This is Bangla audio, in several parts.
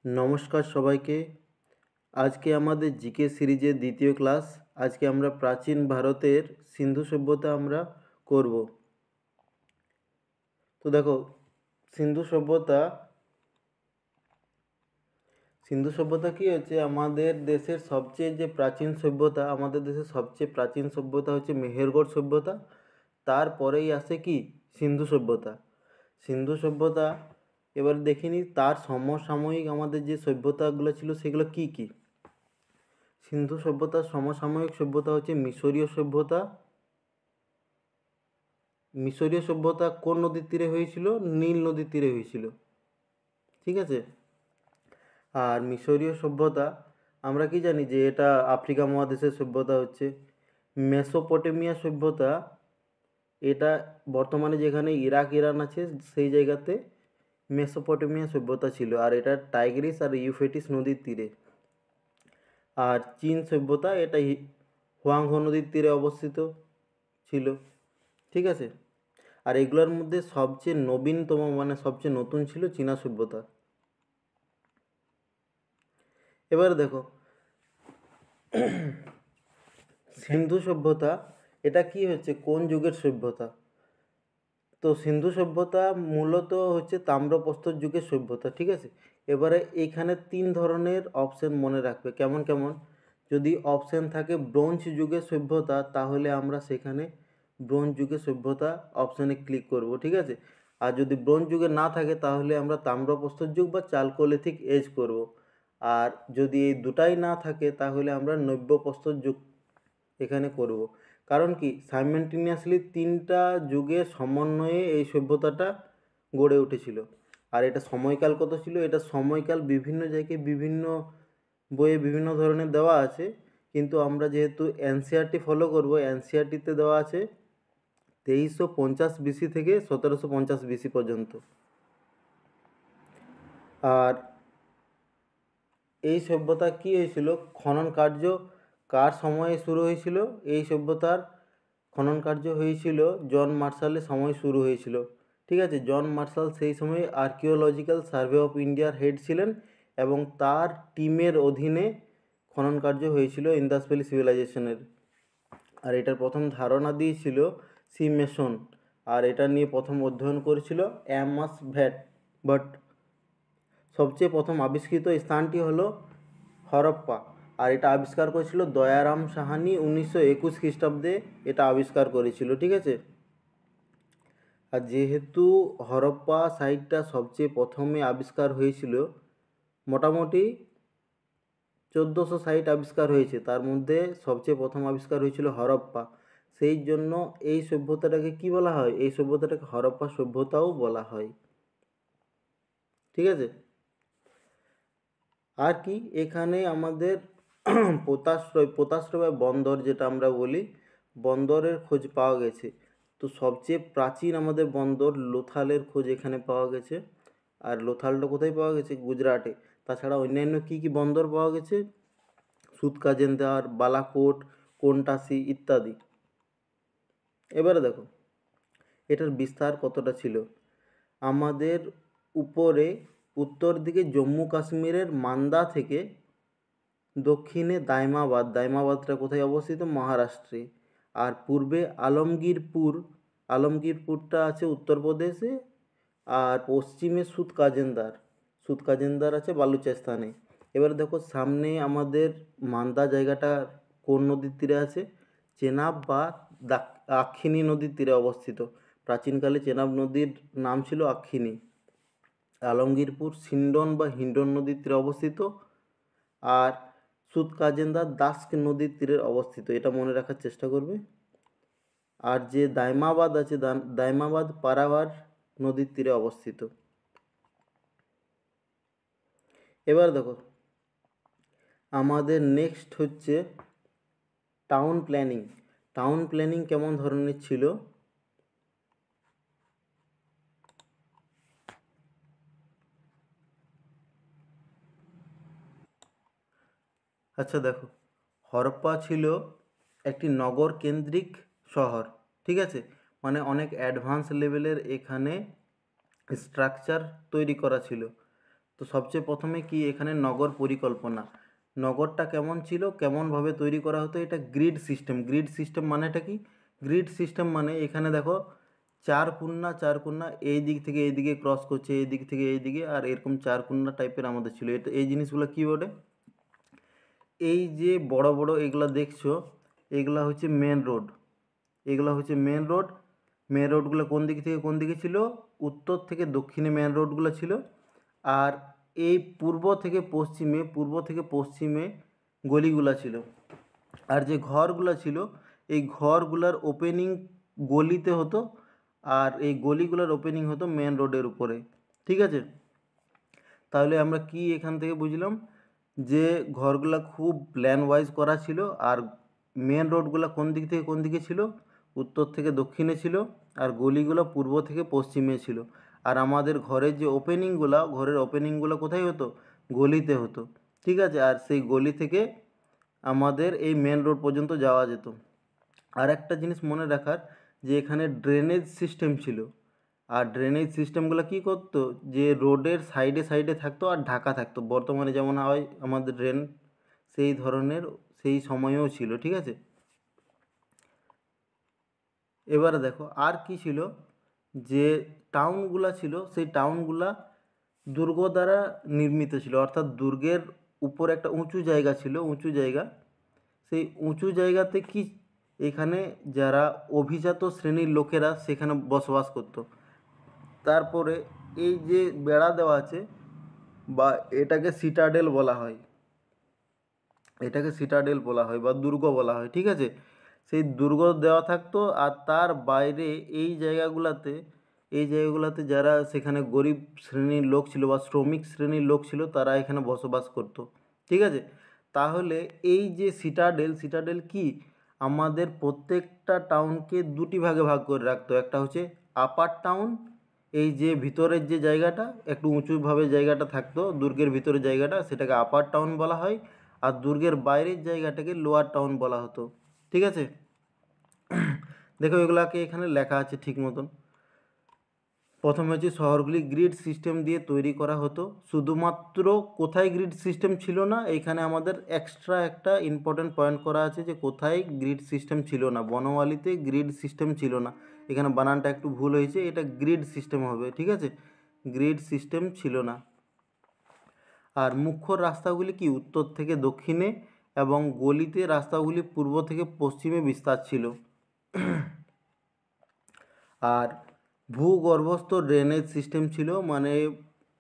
নমস্কার সবাইকে। আজকে আমাদের জিকে সিরিজের দ্বিতীয় ক্লাস। আজকে আমরা প্রাচীন ভারতের সিন্ধু সভ্যতা আমরা করব। তো দেখো, সিন্ধু সভ্যতা কি হচ্ছে, আমাদের দেশের সবচেয়ে যে প্রাচীন সভ্যতা, আমাদের দেশের সবচেয়ে প্রাচীন সভ্যতা হচ্ছে মেহেরগড় সভ্যতা। তারপরেই আসে কি সিন্ধু সভ্যতা। সিন্ধু সভ্যতা এবার দেখিনি তার সমসাময়িক আমাদের যে সভ্যতাগুলো ছিল সেগুলো কি কি। সিন্ধু সভ্যতার সমসাময়িক সভ্যতা হচ্ছে মিশরীয় সভ্যতা। মিশরীয় সভ্যতা কোন নদীর তীরে হয়েছিল? নীল নদীর তীরে হয়েছিল, ঠিক আছে। আর মিশরীয় সভ্যতা আমরা কি জানি যে এটা আফ্রিকা মহাদেশের সভ্যতা হচ্ছে। মেসোপটেমিয়া সভ্যতা, এটা বর্তমানে যেখানে ইরাক ইরান আছে সেই জায়গাতে মেসোপটেমিয়া সভ্যতা ছিল, আর এটা টাইগ্রিস আর ইউফ্রেটিস নদীর তীরে। আর চীন সভ্যতা, এটা হুয়াংহো নদীর তীরে অবস্থিত ছিল, ঠিক আছে। আর এগুলোর মধ্যে সবচেয়ে নবীনতম মানে সবচেয়ে নতুন ছিল চীনা সভ্যতা। এবার দেখো, সিন্ধু সভ্যতা এটা কি হচ্ছে, কোন যুগের সভ্যতা? তো সিন্ধু সভ্যতা মূলত হচ্ছে তাম্রপ্রস্তর যুগের সভ্যতা, ঠিক আছে। এবারে এইখানে তিন ধরনের অপশন মনে রাখবে, কেমন কেমন। যদি অপশন থাকে ব্রোঞ্জ যুগের সভ্যতা, তাহলে আমরা সেখানে ব্রোঞ্জ যুগের সভ্যতা অপশানে ক্লিক করব, ঠিক আছে। আর যদি ব্রোঞ্জ যুগে না থাকে তাহলে আমরা তাম্রপ্রস্তর যুগ বা চালকোলিথিক এজ করব। আর যদি এই দুটাই না থাকে তাহলে আমরা নব্যপ্রস্তর যুগ এখানে করব। কারণ কি, সাইমেন্টেনিয়াসলি তিনটা যুগের সমন্বয়ে এই সভ্যতাটা গড়ে উঠেছিল। আর এটা সময়কাল কত ছিল? এটা সময়কাল বিভিন্ন জায়গায় বিভিন্ন বইয়ে বিভিন্ন ধরনের দেওয়া আছে, কিন্তু আমরা যেহেতু এনসিইআরটি ফলো করব, এনসিইআরটিতে দেওয়া আছে 2350 বিসি থেকে 1750 বিসি পর্যন্ত। আর এই সভ্যতা কি হয়েছিল, খনন কার্য কার সময়ে শুরু হয়েছিল? এই সভ্যতার খনন কার্য হয়েছিল জন মার্শালের সময় শুরু হয়েছিল, ঠিক আছে। জন মার্শাল সেই সময় আর্কিওলজিক্যাল সার্ভে অফ ইন্ডিয়ার হেড ছিলেন এবং তার টিমের অধীনে খনন কার্য হয়েছিল ইন্দাস ভ্যালি সিভিলাইজেশনের। আর এটার প্রথম ধারণা দিয়েছিল সি মেসন, আর এটা নিয়ে প্রথম অধ্যয়ন করেছিল অ্যামাস ভট। সবচেয়ে প্রথম আবিষ্কৃত স্থানটি হলো হরপ্পা, আর এটা আবিষ্কার করেছিল দয়ারাম সাহানি 1921 খ্রিস্টাব্দে এটা আবিষ্কার করেছিল, ঠিক আছে। আর যেহেতু হরপ্পা সাইটটা সবচেয়ে প্রথমে আবিষ্কার হয়েছিল, মোটামুটি 1400 সাইট আবিষ্কার হয়েছে, তার মধ্যে সবচেয়ে প্রথম আবিষ্কার হয়েছিল হরপ্পা। সেই জন্য এই সভ্যতাটাকে কি বলা হয়? এই সভ্যতাটাকে হরপ্পা সভ্যতাও বলা হয়, ঠিক আছে। আর কি এখানে আমাদের পোতাশ্রয় বা বন্দর যেটা আমরা বলি, বন্দরের খোঁজ পাওয়া গেছে। তো সবচেয়ে প্রাচীন আমাদের বন্দর লোথালের খোঁজ এখানে পাওয়া গেছে। আর লোথালটা কোথায় পাওয়া গেছে? গুজরাটে। তাছাড়া অন্যান্য কি কি বন্দর পাওয়া গেছে? সুতকাজেন্দার, বালাকোট, কোন্টাসি ইত্যাদি। এবারে দেখো এটার বিস্তার কতটা ছিল। আমাদের উপরে উত্তর দিকে জম্মু কাশ্মীরের মান্দা থেকে দক্ষিণে দাইমাবাদটা কোথায় অবস্থিত? মহারাষ্ট্রে। আর পূর্বে আলমগীরপুরটা আছে উত্তরপ্রদেশে। আর পশ্চিমে সুতকাজেন্দার আছে বালুচেস্তানে। এবার দেখো সামনে আমাদের মান্দা জায়গাটা কোন নদীর তীরে আছে? চেনাব বা আক্ষিনী নদীর তীরে অবস্থিত। প্রাচীনকালে চেনাব নদীর নাম ছিল আক্ষিনী। আলমগীরপুর সিন্ডন বা হিন্ডন নদীর তীরে অবস্থিত। আর সুতকাজেন্দার দাস্ক নদীর তীরে অবস্থিত, এটা মনে রাখার চেষ্টা করবে। আর যে দাইমাবাদ আছে, দাইমাবাদ পারাবার নদীর তীরে অবস্থিত। এবার দেখো আমাদের নেক্সট হচ্ছে টাউন প্ল্যানিং কেমন ধরনের ছিল? আচ্ছা দেখো, হরপ্পা ছিল একটি নগর কেন্দ্রিক শহর, ঠিক আছে। মানে অনেক অ্যাডভান্স লেভেলের এখানে স্ট্রাকচার তৈরি করা ছিল। তো সবচেয়ে প্রথমে কি এখানে নগর পরিকল্পনা, নগরটা কেমন ছিল, কেমনভাবে তৈরি করা হতো, এটা গ্রিড সিস্টেম। গ্রিড সিস্টেম মানেটা কি? গ্রিড সিস্টেম মানে এখানে দেখো চার কোণা এই দিক থেকে এই দিকে ক্রস করছে, এই দিক থেকে এই দিকে, আর এরকম চার কোণা টাইপের আমাদের ছিল। এটা এই জিনিসগুলো কী বলে? এই যে বড় বড় এগুলো দেখছো, এগুলো হচ্ছে মেন রোড, এগুলো হচ্ছে মেন রোড। মেন রোডগুলো কোন দিক থেকে কোন দিকে ছিল? উত্তর থেকে দক্ষিণে মেন রোডগুলো ছিল। আর এই পূর্ব থেকে পশ্চিমে গলিগুলা ছিল। আর যে ঘরগুলো ছিল, এই ঘরগুলার ওপেনিং গলিতে হতো, আর এই গলিগুলোর ওপেনিং হতো মেন রোডের উপরে। ঠিক আছে, তাহলে আমরা কি এখান থেকে বুঝলাম? যে ঘরগুলা খুব প্ল্যান ওয়াইজ করা ছিল, আর মেন রোডগুলো কোন দিক থেকে কোন দিকে ছিল? উত্তর থেকে দক্ষিণে ছিল, আর গলিগুলো পূর্ব থেকে পশ্চিমে ছিল। আর আমাদের ঘরের যে ঘরের ওপেনিংগুলো কোথায় হতো? গলিতে হতো। ঠিক আছে, আর সেই গলি থেকে আমাদের এই মেন রোড পর্যন্ত যাওয়া যেত। আর একটা জিনিস মনে রাখার, যে এখানে ড্রেনেজ সিস্টেম ছিল। আর ড্রেনেজ সিস্টেমগুলো কী করতো? যে রোডের সাইডে সাইডে থাকতো আর ঢাকা থাকতো। বর্তমানে যেমন হয় আমাদের ড্রেন, সেই ধরনের সেই সময়েও ছিল। ঠিক আছে, এবারে দেখো আর কি ছিল, যে টাউনগুলা ছিল, সেই টাউনগুলা দুর্গ দ্বারা নির্মিত ছিল। অর্থাৎ দুর্গের উপর একটা উঁচু জায়গা ছিল, উঁচু জায়গা। সেই উঁচু জায়গাতে কি, এখানে যারা অভিজাত শ্রেণীর লোকেরা সেখানে বসবাস করতো। তারপরে এই যে বেড়া দেওয়া আছে, বা এটাকে সিটাডেল বলা হয়, এটাকে সিটাডেল বলা হয় বা দুর্গ বলা হয়। ঠিক আছে, সেই দুর্গ দেওয়া থাকতো, আর তার বাইরে এই জায়গাগুলোতে যারা সেখানে গরিব শ্রেণীর লোক ছিল বা শ্রমিক শ্রেণীর লোক ছিল, তারা এখানে বসবাস করতো। ঠিক আছে, তাহলে এই যে সিটাডেল কি, আমাদের প্রত্যেকটা টাউনকে দুটি ভাগে ভাগ করে রাখতো। একটা হচ্ছে আপার টাউন, এই যে ভিতরের যে জায়গাটা একটু উঁচুভাবে জায়গাটা থাকতো, দুর্গের ভিতরের জায়গাটা, সেটাকে আপার টাউন বলা হয়। আর দুর্গের বাইরের জায়গাটাকে লোয়ার টাউন বলা হতো। ঠিক আছে, দেখো এগুলাকে এখানে লেখা আছে ঠিক মতন। প্রথমে হচ্ছে শহরগুলি গ্রিড সিস্টেম দিয়ে তৈরি করা হতো। শুধুমাত্র কোথায় গ্রিড সিস্টেম ছিল না, এইখানে আমাদের এক্সট্রা একটা ইম্পর্টেন্ট পয়েন্ট করা আছে, যে কোথায় গ্রিড সিস্টেম ছিল না। বনওয়ালিতে গ্রিড সিস্টেম ছিল না, এখানে বানানটা একটু ভুল হয়েছে, এটা গ্রিড সিস্টেম হবে। ঠিক আছে, গ্রিড সিস্টেম ছিল না। আর মুখ্য রাস্তাগুলি কি উত্তর থেকে দক্ষিণে, এবং গলিতে রাস্তাগুলি পূর্ব থেকে পশ্চিমে বিস্তার ছিল। আর ভূগর্ভস্থ ড্রেনেজ সিস্টেম ছিল, মানে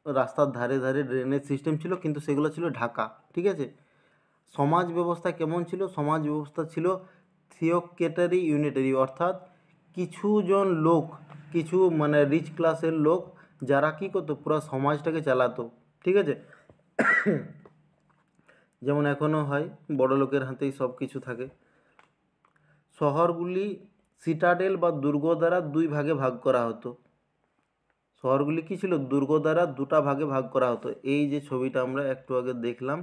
রাস্তার ধারে ধারে ড্রেনেজ সিস্টেম ছিল, কিন্তু সেগুলো ছিল ঢাকা। ঠিক আছে, সমাজ ব্যবস্থা কেমন ছিল? সমাজ ব্যবস্থা ছিল থিওকেটারি ইউনিটারি, অর্থাৎ কিছুজন লোক, কিছু মানে রিচ ক্লাসের লোক, যারা কী করতো, পুরো সমাজটাকে চালাতো। ঠিক আছে, যেমন এখনও হয়, বড় লোকের হাতেই সব কিছু থাকে। শহরগুলি সিটাডেল বা দুর্গ দ্বারা দুই ভাগে ভাগ করা হতো। শহরগুলি কী ছিল? দুর্গ দ্বারা দুটা ভাগে ভাগ করা হতো। এই যে ছবিটা আমরা একটু আগে দেখলাম,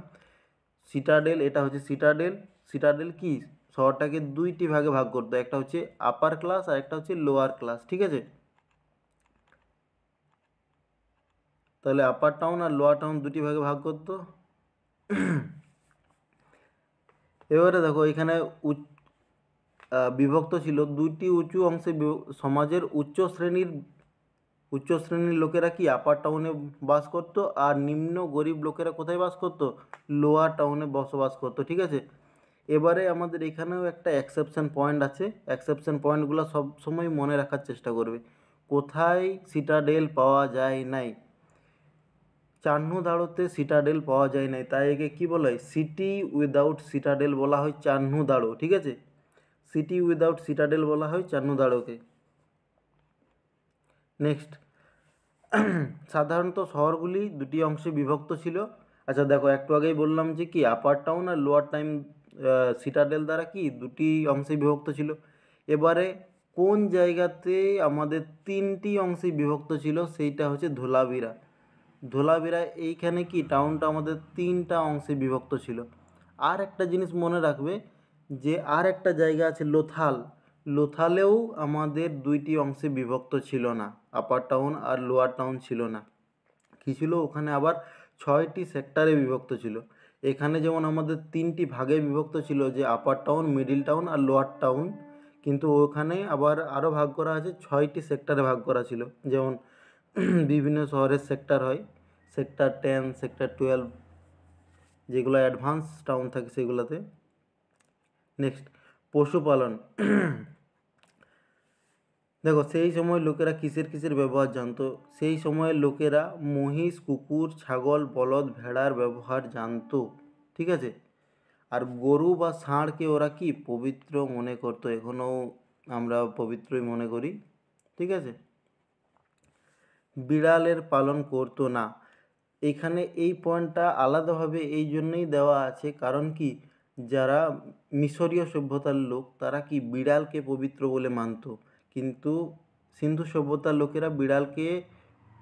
সিটাডেল, এটা হচ্ছে সিটাডেল। সিটাডেল কি, শহরটাকে দুইটি ভাগে ভাগ করতো, একটা হচ্ছে আপার ক্লাস আর একটা হচ্ছে লোয়ার ক্লাস। ঠিক আছে, তাহলে আপার টাউন আর লোয়ার টাউন দুটি ভাগে ভাগ করতো। এবারে দেখো এখানে বিভক্ত ছিল দুইটি উঁচু অংশে। সমাজের উচ্চ শ্রেণীর লোকেরা কি আপার টাউনে বাস করতো, আর নিম্ন গরিব লোকেরা কোথায় বাস করতো? লোয়ার টাউনে বসবাস করতো। ঠিক আছে, এবারে আমাদের এখানেও একটা এক্সেপশন পয়েন্ট আছে। এক্সেপশন পয়েন্টগুলো সব সময় মনে রাখার চেষ্টা করবে। কোথায় সিটাডেল পাওয়া যায় নাই? চান্নুদাড়োতে সিটাডেল পাওয়া যায় নাই, তাই একে কী বলা হয়? সিটি উইদাউট সিটাডেল বলা হয় চান্নুদাড়ো। ঠিক আছে, সিটি উইদাউট সিটাডেল বলা হয় চান্নুদাড়োকে। নেক্সট, সাধারণত শহরগুলি দুটি অংশে বিভক্ত ছিল। আচ্ছা দেখো, একটু আগেই বললাম যে কি আপার টাউন আর লোয়ার টাইম সিটাডেল দ্বারা কি দুটি অংশে বিভক্ত ছিল। এবারে কোন জায়গাতে আমাদের তিনটি অংশে বিভক্ত ছিল? সেইটা হচ্ছে ধোলাভিরা। ধোলাভিরা এইখানে কি টাউনটা আমাদের তিনটা অংশে বিভক্ত ছিল। আর একটা জিনিস মনে রাখবে, যে আর একটা জায়গা আছে লোথাল। লোথালেও আমাদের দুইটি অংশে বিভক্ত ছিল না, আপার টাউন আর লোয়ার টাউন ছিল না। কী ছিল ওখানে? আবার 6টি সেক্টরে বিভক্ত ছিল। এখানে যেমন আমাদের 3টি ভাগে বিভক্ত ছিল, যে আপার টাউন, মিডিল টাউন আর লোয়ার টাউন, কিন্তু ওখানে আবার আরও ভাগ করা আছে, 6টি সেক্টরে ভাগ করা ছিল। যেমন বিভিন্ন শহরের সেক্টর হয়, সেক্টর 10, সেক্টর 12, যেগুলো অ্যাডভান্স টাউন থাকে সেগুলোতে। নেক্সট, পশুপালন। দেখো সেই সময় লোকেরা কিসের ব্যবহার জানতো? সেই সময়ের লোকেরা মহিষ, কুকুর, ছাগল, বলদ, ভেড়ার ব্যবহার জানতো, ঠিক আছে। আর গরু বা ষাঁড়কে ওরা কি পবিত্র মনে করতো, এখনও আমরা পবিত্রই মনে করি, ঠিক আছে। বিড়ালের পালন করতো না। এখানে এই পয়েন্টটা আলাদাভাবে এই জন্যই দেওয়া আছে, কারণ কি, যারা মিশরীয় সভ্যতার লোক তারা কি বিড়ালকে পবিত্র বলে মানতো, কিন্তু সিন্ধু সভ্যতার লোকেরা বিড়ালকে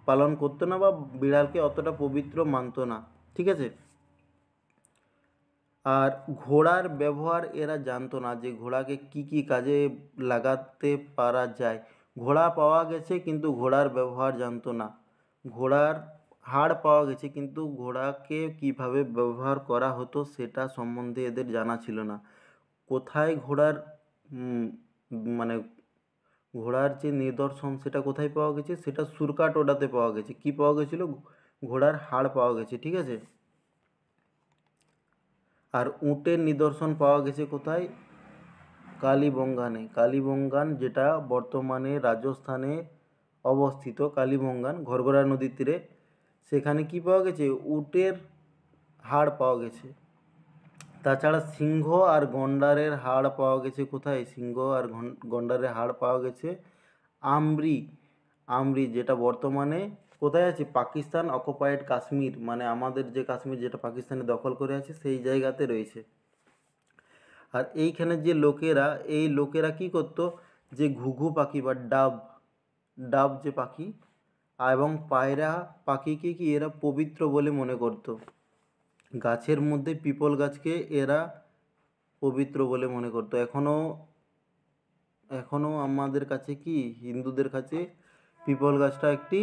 পালন করতো না বা বিড়ালকে অতটা পবিত্র মানতো না, ঠিক আছে। আর ঘোড়ার ব্যবহার এরা জানতো না, যে ঘোড়াকে কি কি কাজে লাগাতে পারা যায়। ঘোড়া পাওয়া গেছে কিন্তু ঘোড়ার ব্যবহার জানতো না। ঘোড়ার হাড় পাওয়া গেছে কিন্তু ঘোড়াকে কিভাবে ব্যবহার করা হতো সেটা সম্বন্ধে এদের জানা ছিল না। কোথায় ঘোড়ার মানে ঘোড়ার যে নিদর্শন সেটা কোথায় পাওয়া গেছে, সেটা সুরকাটোডাতে পাওয়া গেছে। কি পাওয়া গেছিল? ঘোড়ার হাড় পাওয়া গেছে, ঠিক আছে। আর উটের নিদর্শন পাওয়া গেছে কোথায়? কালীবঙ্গানে। কালীবঙ্গান যেটা বর্তমানে রাজস্থানে অবস্থিত, কালীবঙ্গান ঘরঘরা নদীর তীরে, সেখানে কি পাওয়া গেছে? উটের হাড় পাওয়া গেছে। তাছাড়া সিংহ আর গন্ডারের হাড় পাওয়া গেছে কোথায়? সিংহ আর গন্ডারের হাড় পাওয়া গেছে আমরি। আমরি যেটা বর্তমানে কোথায় আছে? পাকিস্তান অকুপায়েড কাশ্মীর, মানে আমাদের যে কাশ্মীর যেটা পাকিস্তানে দখল করে আছে সেই জায়গাতে রয়েছে। আর এইখানে যে লোকেরা, এই লোকেরা কি করতো, যে ঘুঘু পাখি বা ডাব, ডাব যে পাখি এবং পায়রা পাখিকে কি এরা পবিত্র বলে মনে করতো। গাছের মধ্যে পিপল গাছকে এরা পবিত্র বলে মনে করতো। এখনও আমাদের কাছে কি, হিন্দুদের কাছে পিপল গাছটা একটি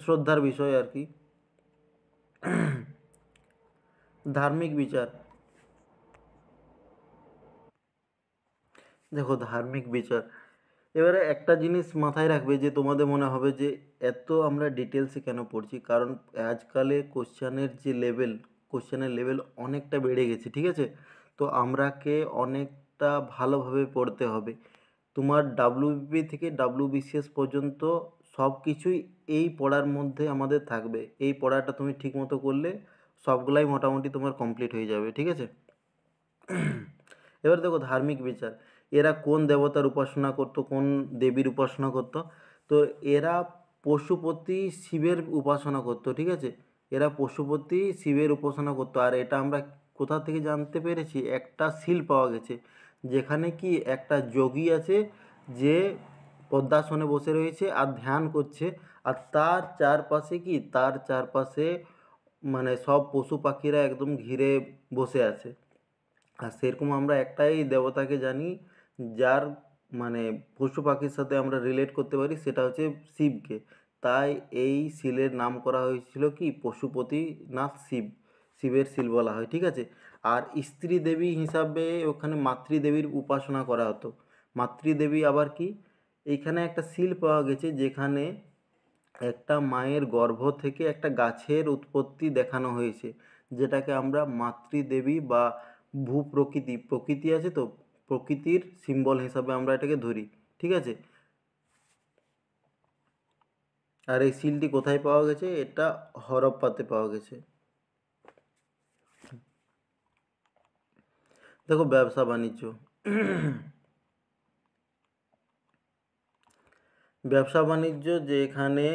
শ্রদ্ধার বিষয় আর কি। ধার্মিক বিচার। দেখো ধার্মিক বিচার, এবারে একটা জিনিস মাথায় রাখবে, যে তোমাদের মনে হবে যে এত আমরা ডিটেলসে কেন পড়ছি, কারণ আজকালে কোশ্চেনের লেভেল অনেকটা বেড়ে গেছে, ঠিক আছে। তো আমরাকে অনেকটা ভালোভাবে পড়তে হবে। তোমার ডাব্লিউবিপি থেকে ডাব্লিউবিসিএস পর্যন্ত সব কিছুই এই পড়ার মধ্যে আমাদের থাকবে। এই পড়াটা তুমি ঠিকমতো করলে সবগুলাই মোটামুটি তোমার কমপ্লিট হয়ে যাবে, ঠিক আছে। এবার দেখো ধার্মিক বিচার, এরা কোন দেবতার উপাসনা করতো, কোন দেবীর উপাসনা করতো? তো এরা পশুপতি শিবের উপাসনা করতো, ঠিক আছে। এরা পশুপতি শিবের উপাসনা করতো। আর এটা আমরা কোথা থেকে জানতে পেরেছি? একটা সিল পাওয়া গেছে, যেখানে কি একটা যোগী আছে, যে পদ্মাসনে বসে রয়েছে আর ধ্যান করছে, আর তার চারপাশে মানে সব পশু পাখিরা একদম ঘিরে বসে আছে। আর সেরকম আমরা একটাই দেবতাকে জানি, যার মানে পশু পাখির সাথে আমরা রিলেট করতে পারি, সেটা হচ্ছে শিবকে। তাই এই শিলের নাম করা হয়েছিল কি, পশুপতিনাথ শিব, শিবের শিল বলা হয়, ঠিক আছে। আর স্ত্রী দেবী হিসাবে ওখানে মাতৃদেবীর উপাসনা করা হতো। মাতৃদেবী আবার কি, এইখানে একটা শিল পাওয়া গেছে যেখানে একটা মায়ের গর্ভ থেকে একটা গাছের উৎপত্তি দেখানো হয়েছে, যেটাকে আমরা মাতৃদেবী বা প্রকৃতি আছে তো, প্রকৃতির সিম্বল হিসাবে আমরা এটাকে ধরি, ঠিক আছে। আর এই সিলটি কোথায় পাওয়া গেছে? এটা হরপ্পাতে পাওয়া গেছে। দেখো ব্যবসা বাণিজ্য। ব্যবসা বাণিজ্য, যে এখানে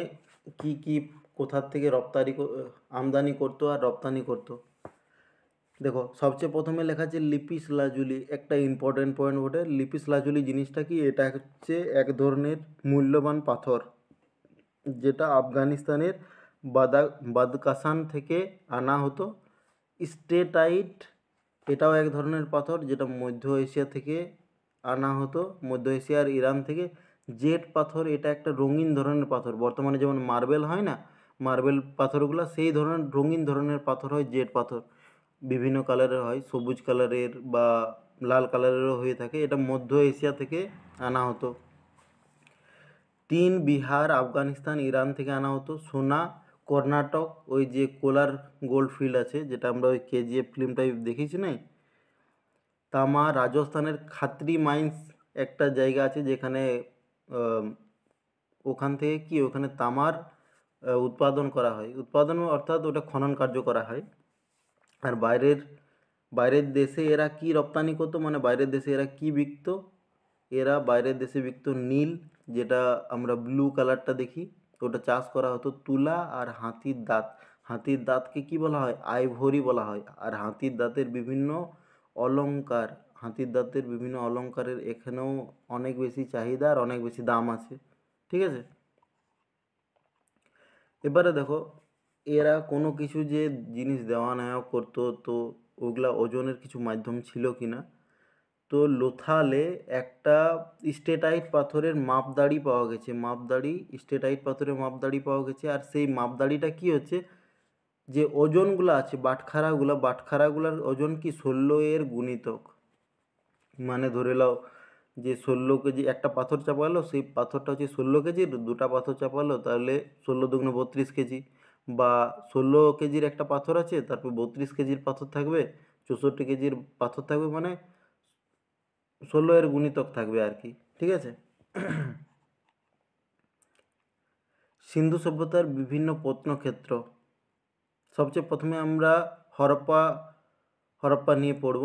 কি কি কোথার থেকে আমদানি করতো আর রপ্তানি করতো। দেখো সবচেয়ে প্রথমে লেখা আছে লিপিস লাজুলি, একটা ইম্পর্টেন্ট পয়েন্ট বটে। লিপিস লাজুলি জিনিসটা কি, এটা হচ্ছে এক ধরনের মূল্যবান পাথর, যেটা আফগানিস্তানের বাদকাসান থেকে আনা হতো। স্টেটাইট, এটাও এক ধরনের পাথর, যেটা মধ্য এশিয়া থেকে আনা হতো, মধ্য এশিয়ার ইরান থেকে। জেড পাথর, এটা একটা রঙিন ধরনের পাথর, বর্তমানে যেমন মার্বেল হয় না, মার্বেল পাথরগুলো সেই ধরনের রঙিন ধরনের পাথর হয়, জেড পাথর, বিভিন্ন কালারের হয়, সবুজ কালারের বা লাল কালারেরও হয়ে থাকে। এটা মধ্য এশিয়া থেকে আনা হতো। টিন বিহার, আফগানিস্তান, ইরান থেকে আনা হতো। সোনা কর্ণাটক, ওই যে কোলার গোল্ড ফিল্ড আছে, যেটা আমরা ওই কেজিএফ ফিল্মটাই দেখেছি না। তামা রাজস্থানের খাত্রি মাইন্স একটা জায়গা আছে, যেখানে ওখান থেকে কি ওখানে তামার উৎপাদন করা হয়, উৎপাদন অর্থাৎ ওটা খনন কার্য করা হয়। আর বাইরের দেশে এরা কি রপ্তানি করতো, মানে বাইরের দেশে এরা কি বিকতো, এরা বাইরের দেশে বিকতো নীল, যেটা আমরা ব্লু কালারটা দেখি, ওটা চাষ করা হতো। তুলা আর হাতির দাঁত, হাতির দাঁতকে কি বলা হয়, আইভরি বলা হয়। আর হাতির দাঁতের বিভিন্ন অলংকার, হাতির দাঁতের বিভিন্ন অলংকারের এখানেও অনেক বেশি চাহিদা আর অনেক বেশি দাম আছে, ঠিক আছে। এবারে দেখো, এরা কোনো কিছু যে জিনিস দেওয়া নেওয়া করতো, তো ওগুলা ওজনের কিছু মাধ্যম ছিল কি না। তো লোথালে একটা স্টেটাইট পাথরের মাপদাড়ি পাওয়া গেছে, মাপদাড়ি, স্টেটাইট পাথরের মাপদাড়ি পাওয়া গেছে। আর সেই মাপদাড়িটা কি হচ্ছে, যে ওজনগুলো আছে বাটখারাগুলার ওজন কি 16 এর গুণিতক। মানে ধরে নাও যে 16 কেজি একটা পাথর চাপালো, সেই পাথরটা হচ্ছে 16 কেজির, দুটা পাথর চাপালো, তাহলে 16 দুগুণে 32 কেজি। বা 16 কেজির একটা পাথর আছে, তারপর 32 কেজির পাথর থাকবে, 64 কেজির পাথর থাকবে, মানে 16 এর গুণিতক থাকবে আর কি, ঠিক আছে। সিন্ধু সভ্যতার বিভিন্ন প্রত্নক্ষেত্র। সবচেয়ে প্রথমে আমরা হরপ্পা নিয়ে পড়ব।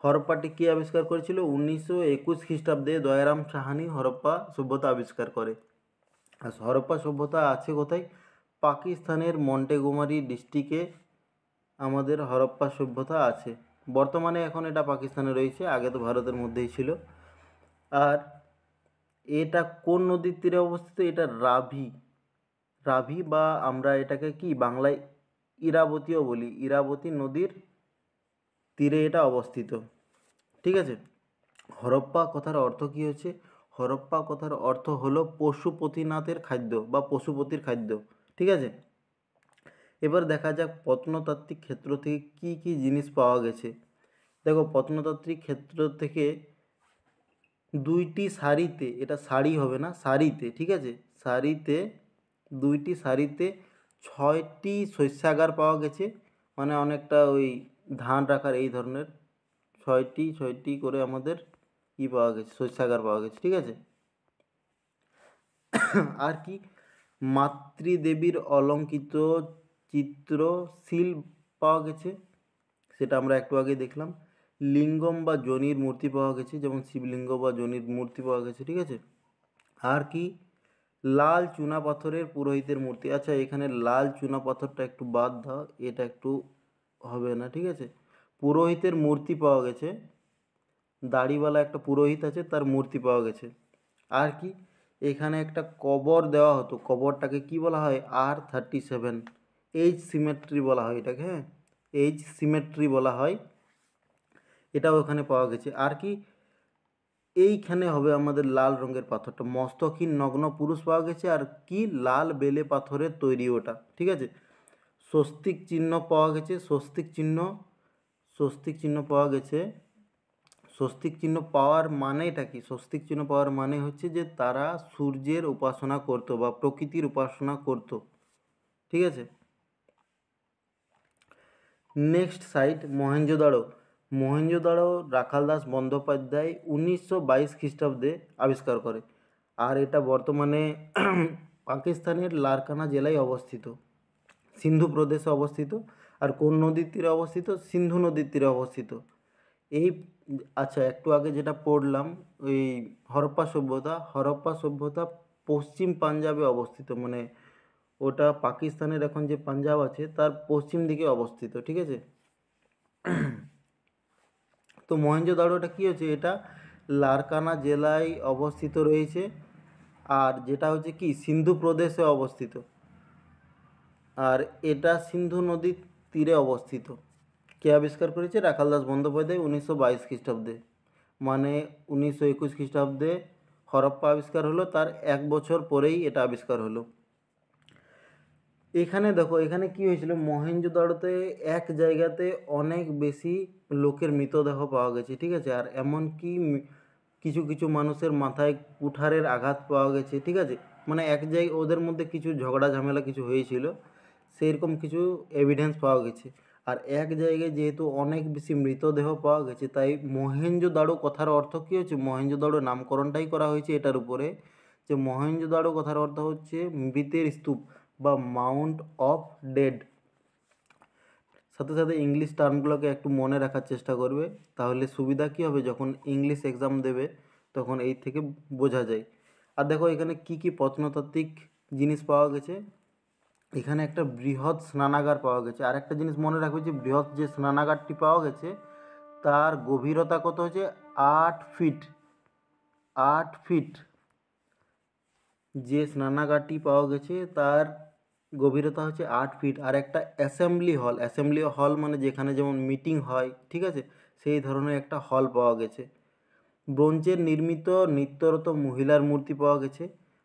হরপ্পাটি কে আবিষ্কার করেছিল? 1921 খ্রিস্টাব্দে দয়ারাম সাহানি হরপ্পা সভ্যতা আবিষ্কার করে। আর হরপ্পা সভ্যতা আছে কোথায়? পাকিস্তানের মন্টেগোমারি ডিস্ট্রিক্টে আমাদের হরপ্পা সভ্যতা আছে। বর্তমানে এখন এটা পাকিস্তানে রয়েছে, আগে তো ভারতের মধ্যেই ছিল। আর এটা কোন নদীর তীরে অবস্থিত? এটা রাভি বা আমরা এটাকে কি বাংলায় ইরাবতীও বলি, ইরাবতী নদীর তীরে এটা অবস্থিত, ঠিক আছে। হরপ্পা কথার অর্থ কি হচ্ছে? হরপ্পা কথার অর্থ হলো পশুপতিনাথের খাদ্য বা পশুপতির খাদ্য, ঠিক আছে। এবার দেখা যাক প্রত্নতাত্ত্বিক ক্ষেত্র থেকে কি কি জিনিস পাওয়া গেছে। দেখো, প্রত্নতাত্ত্বিক ক্ষেত্র থেকে দুইটি সারিতে, এটা সারি হবে না, সারিতে, ঠিক আছে, সারিতে, দুইটি সারিতে 6টি শস্যাগার পাওয়া গেছে। মানে অনেকটা ওই ধান রাখার এই ধরনের 6টি করে আমাদের পাওয়া গেছে, শস্যাগার পাওয়া গেছে, ঠিক আছে। আর কি, মাতৃদেবীর অলঙ্কৃত চিত্রশীল পাওয়া গেছে, সেটা আমরা একটু আগে দেখলাম। লিঙ্গম বা যোনির মূর্তি পাওয়া গেছে, যেমন শিবলিঙ্গ বা যোনির মূর্তি পাওয়া গেছে, ঠিক আছে। আর কি, লাল চুনা পাথরের পুরোহিতের মূর্তি। আচ্ছা, এখানে লাল চুনা পাথরটা একটু বাদ দাও, এটা একটু হবে না, ঠিক আছে। পুরোহিতের মূর্তি পাওয়া গেছে, দাড়িওয়ালা একটা পুরোহিত আছে, তার মূর্তি পাওয়া গেছে। আর কি, এখানে একটা কবর দেওয়া হতো, কবরটাকে কি বলা হয়? R37, এইচ সিমেট্রি বলা হয় এটাকে, হ্যাঁ, এইচ সিমেট্রি বলা হয়, এটাও ওখানে পাওয়া গেছে। আর কি, এইখানে হবে আমাদের লাল রঙের পাথরটা, মস্তকহীন নগ্ন পুরুষ পাওয়া গেছে। আর কি, লাল বেলে পাথরের তৈরি ওটা, ঠিক আছে। স্বস্তিক চিহ্ন পাওয়া গেছে, স্বস্তিক চিহ্ন পাওয়া গেছে। স্বস্তিক চিহ্ন পাওয়ার মানেটা কি? স্বস্তিক চিহ্ন পাওয়ার মানে হচ্ছে যে তারা সূর্যের উপাসনা করত বা প্রকৃতির উপাসনা করত, ঠিক আছে। নেক্সট সাইট মহেঞ্জোদাড়ো রাখালদাস বন্দ্যোপাধ্যায় 1922 খ্রিস্টাব্দে আবিষ্কার করে। আর এটা বর্তমানে পাকিস্তানের লারকানা জেলায় অবস্থিত, সিন্ধু প্রদেশে অবস্থিত। আর কোন নদীর তীরে অবস্থিত? সিন্ধু নদীর তীরে অবস্থিত। এই, আচ্ছা, একটু আগে যেটা পড়লাম ওই হরপ্পা সভ্যতা পশ্চিম পাঞ্জাবে অবস্থিত, মানে ওটা পাকিস্তানের এখন যে পাঞ্জাব আছে তার পশ্চিম দিকে অবস্থিত, ঠিক আছে। তো মহেঞ্জোদাড়োটা কী হচ্ছে, এটা লারকানা জেলায় অবস্থিত রয়েছে। আর যেটা হচ্ছে কি সিন্ধু প্রদেশে অবস্থিত, আর এটা সিন্ধু নদীর তীরে অবস্থিত। কে আবিষ্কার করেছে? রাখালদাস বন্দ্যোপাধ্যায় 1922 খ্রিস্টাব্দে। মানে 1921 খ্রিস্টাব্দে হরপ্পা আবিষ্কার হলো, তার 1 বছর পরেই এটা আবিষ্কার হলো। এখানে দেখো, এখানে কি হয়েছিল, মহেঞ্জোদাড়োতে এক জায়গাতে অনেক বেশি লোকের মৃতদেহ পাওয়া গেছে, ঠিক আছে। আর এমনকি কিছু কিছু মানুষের মাথায় কুঠারের আঘাত পাওয়া গেছে, ঠিক আছে। মানে এক জায়গায় ওদের মধ্যে কিছু ঝগড়া ঝামেলা কিছু হয়েছিল, সেইরকম কিছু এভিডেন্স পাওয়া গেছে। আর এক জায়গায় যেহেতু অনেক বেশি মৃতদেহ পাওয়া গেছে, তাই মহেঞ্জোদাড়ো কথার অর্থ কী হচ্ছে, মহেঞ্জোদাড়ো নামকরণটাই করা হয়েছে এটার উপরে, যে মহেঞ্জোদাড়ো কথার অর্থ হচ্ছে মৃতের স্তূপ বা মাউন্ট অফ ডেড। সাথে সাথে ইংলিশ টার্মগুলোকে একটু মনে রাখার চেষ্টা করবে, তাহলে সুবিধা কী হবে, যখন ইংলিশ এক্সাম দেবে তখন এই থেকে বোঝা যায়। আর দেখো এখানে কি কি প্রত্নতাত্ত্বিক জিনিস পাওয়া গেছে। এখানে একটা বৃহৎ স্নানাগার পাওয়া গেছে। আর একটা জিনিস মনে রাখবে যে বৃহৎ যে স্নানাগারটি পাওয়া গেছে তার গভীরতা কত হচ্ছে, 8 ফিট। 8 ফিট যে স্নানাগারটি পাওয়া গেছে তার গভীরতা হচ্ছে 8 ফিট। আর একটা অ্যাসেম্বলি হল মানে যেখানে যেমন মিটিং হয়, ঠিক আছে, সেই ধরনের একটা হল পাওয়া গেছে। ব্রোঞ্জের নির্মিত নৃত্যরত মহিলার মূর্তি পাওয়া গেছে,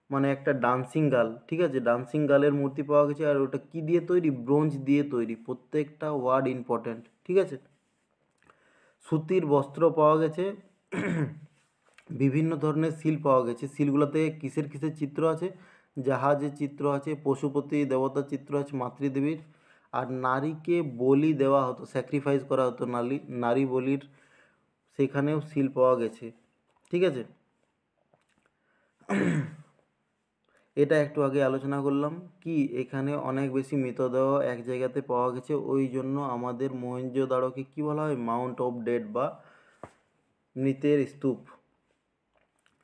মানে একটা ডান্সিং গার্ল, ঠিক আছে, ডান্সিং গার্লের মূর্তি পাওয়া গেছে। আর ওটা কী দিয়ে তৈরি, ব্রোঞ্জ দিয়ে তৈরি, প্রত্যেকটা ওয়ার্ড ইম্পর্ট্যান্ট, ঠিক আছে। সুতির বস্ত্র পাওয়া গেছে, বিভিন্ন ধরনের সিল পাওয়া গেছে। সিলগুলোতে কিসের কিসের চিত্র আছে, জাহাজের চিত্র আছে, পশুপতি দেবতার চিত্র আছে, মাতৃদেবীর। আর নারীকে বলি দেওয়া হতো, স্যাক্রিফাইস করা হতো, নারী বলির সেখানেও সিল পাওয়া গেছে, ঠিক আছে। এটা একটু আগে আলোচনা করলাম কি, এখানে অনেক বেশি মৃতদেহ এক জায়গাতে পাওয়া গেছে, ওই জন্য আমাদের মহেঞ্জোদাড়োকে কী বলা হয়, মাউন্ট অফ ডেড বা মৃতের স্তূপ।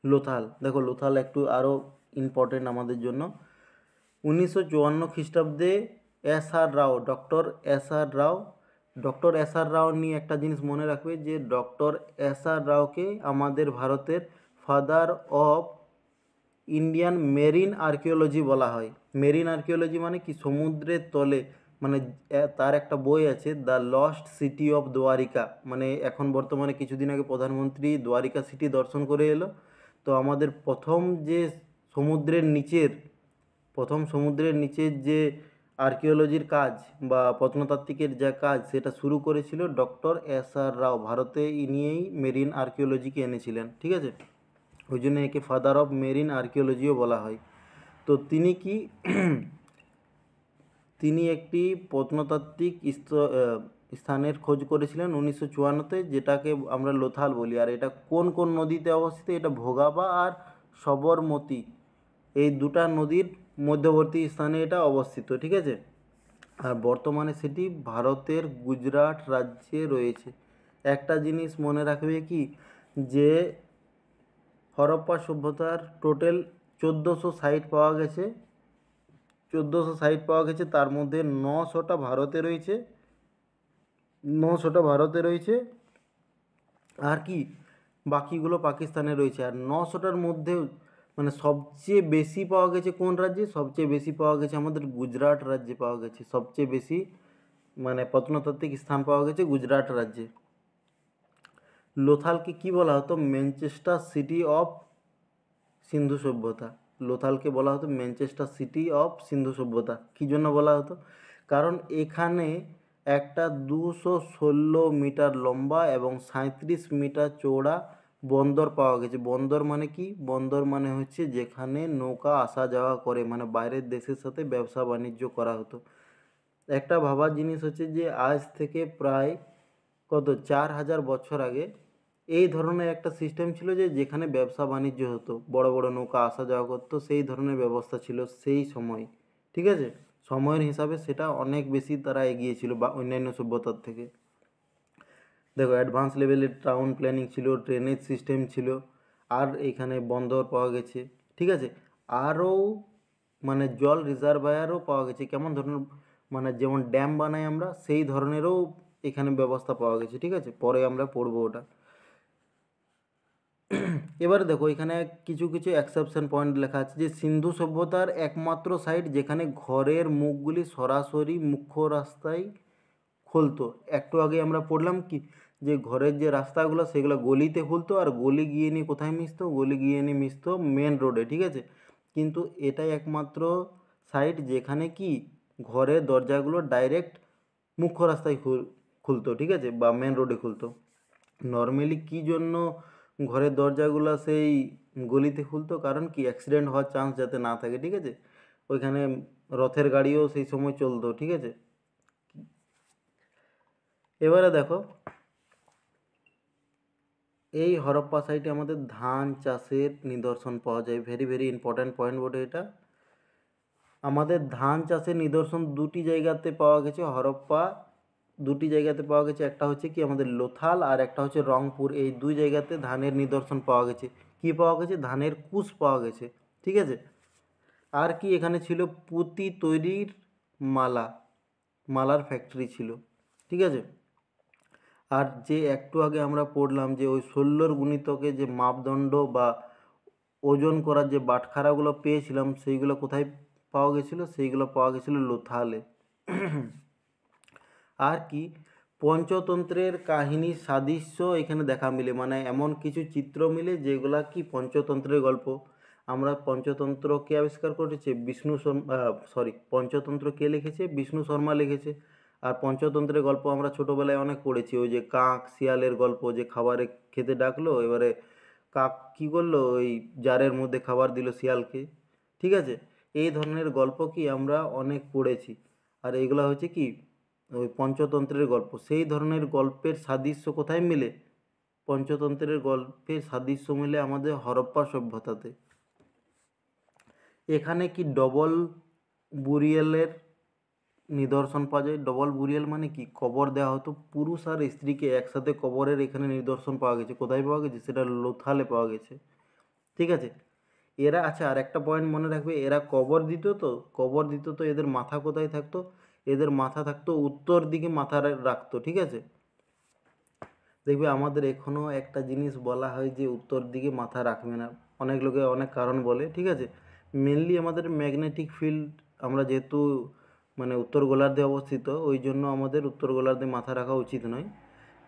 লোথাল, দেখো লোথাল একটু আরও ইম্পর্টেন্ট আমাদের জন্য। 1954 খ্রিস্টাব্দে ডক্টর এস আর রাও নিয়ে একটা জিনিস মনে রাখবে, যে ডক্টর এস আর রাওকে আমাদের ভারতের father of Indian marine archaeology বলা হয়। মেরিন আর্কিওলজি মানে কি, সমুদ্রের তলে, মানে তার একটা বই আছে the lost city of Dwarika, মানে এখন বর্তমানে কিছুদিন আগে প্রধানমন্ত্রী দ্বারিকা সিটি দর্শন করে এলো। তো আমাদের সমুদ্রের নিচের যে আর্কিওলজির কাজ বা প্রত্নতাত্ত্বিকের যা কাজ, সেটা শুরু করেছিল ডক্টর এস আর রাও। ভারতে ইনিই মেরিন আর্কিওলজিকে এনেছিলেন, ঠিক আছে। ওই জন্য একে ফাদার অফ মেরিন আর্কিওলজিও বলা হয়। তো তিনি একটি প্রত্নতাত্ত্বিক স্থানের খোঁজ করেছিলেন 1954-তে, যেটাকে আমরা লোথাল বলি। আর এটা কোন কোন নদীতে অবস্থিত, এটা ভোগাবা আর সবরমতী, এই দুটা নদীর মধ্যবর্তী স্থানে এটা অবস্থিত, ঠিক আছে। আর বর্তমানে সেটি ভারতের গুজরাট রাজ্যে রয়েছে। একটা জিনিস মনে রাখবে কি, যে হরপ্পা সভ্যতার টোটাল 1400 সাইট পাওয়া গেছে। 1400 সাইট পাওয়া গেছে, তার মধ্যে 900টা ভারতে রয়েছে, আর কি বাকিগুলো পাকিস্তানে রয়েছে। আর 900টার মধ্যে মানে সবচেয়ে বেশি পাওয়া গেছে কোন রাজ্যে, সবচেয়ে বেশি পাওয়া গেছে আমাদের গুজরাট রাজ্যে পাওয়া গেছে। সবচেয়ে বেশি মানে প্রত্নতাত্ত্বিক স্থান পাওয়া গেছে গুজরাট রাজ্যে। লোথালকে কি বলা হতো, ম্যানচেস্টার সিটি অফ সিন্ধু সভ্যতা। লোথালকে বলা হতো ম্যানচেস্টার সিটি অফ সিন্ধু সভ্যতা। কী জন্য বলা হতো, কারণ এখানে একটা 216 মিটার লম্বা এবং 37 মিটার চওড়া বন্দর পাওয়া গেছে। বন্দর মানে কি, বন্দর মানে হচ্ছে যেখানে নৌকা আসা যাওয়া করে, মানে বাইরের দেশের সাথে ব্যবসা বাণিজ্য করা হতো। একটা ভাবার জিনিস হচ্ছে যে আজ থেকে প্রায় 4000 বছর আগে এই ধরনের একটা সিস্টেম ছিল, যে যেখানে ব্যবসা বাণিজ্য হতো, বড় বড় নৌকা আসা যাওয়া করতো, সেই ধরনের ব্যবস্থা ছিল সেই সময়, ঠিক আছে। সময়ের হিসাবে সেটা অনেক বেশি তারা এগিয়ে ছিল বা অন্যান্য সভ্যতার থেকে। দেখো অ্যাডভান্স লেভেলের টাউন প্ল্যানিং ছিল, ড্রেনেজ সিস্টেম ছিল, আর এখানে বন্দর পাওয়া গেছে, ঠিক আছে। আরও মানে জল রিজার্ভায়ারও পাওয়া গেছে, কেমন ধরনের, মানে যেমন ড্যাম বানাই আমরা, সেই ধরনেরও এখানে ব্যবস্থা পাওয়া গেছে, ঠিক আছে। পরে আমরা পড়বো ওটা। এবারে দেখো এখানে কিছু কিছু এক্সেপশন পয়েন্ট লেখা আছে, যে সিন্ধু সভ্যতার একমাত্র সাইট যেখানে ঘরের মুখগুলি সরাসরি মুখ্য রাস্তায় খুলতো। একটু আগে আমরা পড়লাম কি, যে ঘরের যে রাস্তাগুলো সেগুলো গলিতে খুলতো, আর গলি গিয়ে নিয়ে কোথায় মিশতো, গলি গিয়ে নিয়ে মিশতো মেন রোডে, ঠিক আছে। কিন্তু এটাই একমাত্র সাইট যেখানে কি ঘরের দরজাগুলো ডাইরেক্ট মুখ্য রাস্তায় খুলতো, ঠিক আছে, বা মেন রোডে খুলতো। নর্মালি কী জন্য ঘরের দরজাগুলো সেই গলিতে খুলতো, কারণ কি অ্যাক্সিডেন্ট হওয়ার চান্স যাতে না থাকে, ঠিক আছে। ওইখানে রথের গাড়িও সেই সময় চলতো, ঠিক আছে। এবারে দেখো, এই হরপ্পা সাইটে আমাদের ধান চাষের নিদর্শন পাওয়া যায়। ভেরি ভেরি ইম্পর্ট্যান্ট পয়েন্ট বটে এটা। আমাদের ধান চাষের নিদর্শন দুটি জায়গাতে পাওয়া গেছে। হরপ্পা দুটি জায়গাতে পাওয়া গেছে, একটা হচ্ছে কি আমাদের লোথাল আর একটা হচ্ছে রংপুর। এই দুই জায়গাতে ধানের নিদর্শন পাওয়া গেছে। কি পাওয়া গেছে? ধানের কুশ পাওয়া গেছে, ঠিক আছে। আর কি এখানে ছিল? পুঁতি তৈরির মালার ফ্যাক্টরি ছিল, ঠিক আছে। আর যে একটু আগে আমরা পড়লাম যে ওই ষোলোর গুণিতকে যে মাপদণ্ড বা ওজন করার যে বাটখারাগুলো পেয়েছিলাম, সেইগুলো কোথায় পাওয়া গেছিলো? সেইগুলো পাওয়া গেছিলো লোথালে। আর কি পঞ্চতন্ত্রের কাহিনীর সাদৃশ্য এখানে দেখা মিলে, মানে এমন কিছু চিত্র মিলে যেগুলা কি পঞ্চতন্ত্রের গল্প। আমরা পঞ্চতন্ত্র কে আবিষ্কার করেছে? পঞ্চতন্ত্র কে লিখেছে? বিষ্ণু শর্মা লিখেছে। আর পঞ্চতন্ত্রের গল্প আমরা ছোটোবেলায় অনেক পড়েছি, ওই যে কাক শিয়ালের গল্প, যে খাবারে খেতে ডাকলো, এবারে কাক কী করলো? ওই জারের মধ্যে খাবার দিল শিয়ালকে, ঠিক আছে। এই ধরনের গল্প কি আমরা অনেক পড়েছি। আর এইগুলা হচ্ছে কি ওই পঞ্চতন্ত্রের গল্প। সেই ধরনের গল্পের সাদৃশ্য কোথায় মিলে? পঞ্চতন্ত্রের গল্পের সাদৃশ্য মিলে আমাদের হরপ্পা সভ্যতাতে। এখানে কি ডবল বুরিয়ালের নিদর্শন পাওয়া যায়। ডবল বুরিয়াল মানে কি? কবর দেওয়া হতো পুরুষ আর স্ত্রীকে একসাথে, কবরের এখানে নিদর্শন পাওয়া গেছে। কোথায় পাওয়া গেছে? সেটা লোথালে পাওয়া গেছে, ঠিক আছে। এরা, আচ্ছা আর একটা পয়েন্ট মনে রাখবে, এরা কবর দিত তো এদের মাথা কোথায় থাকতো? এদের মাথা থাকতো উত্তর দিকে, মাথা রাখতো, ঠিক আছে। দেখবে আমাদের এখনও একটা জিনিস বলা হয় যে উত্তর দিকে মাথা রাখবে না, অনেক লোকে অনেক কারণ বলে, ঠিক আছে। মেনলি আমাদের ম্যাগনেটিক ফিল্ড, আমরা যেহেতু মানে উত্তর গোলার্ধে অবস্থিত, ওই জন্য আমাদের উত্তর গোলার্ধে মাথা রাখা উচিত নয়।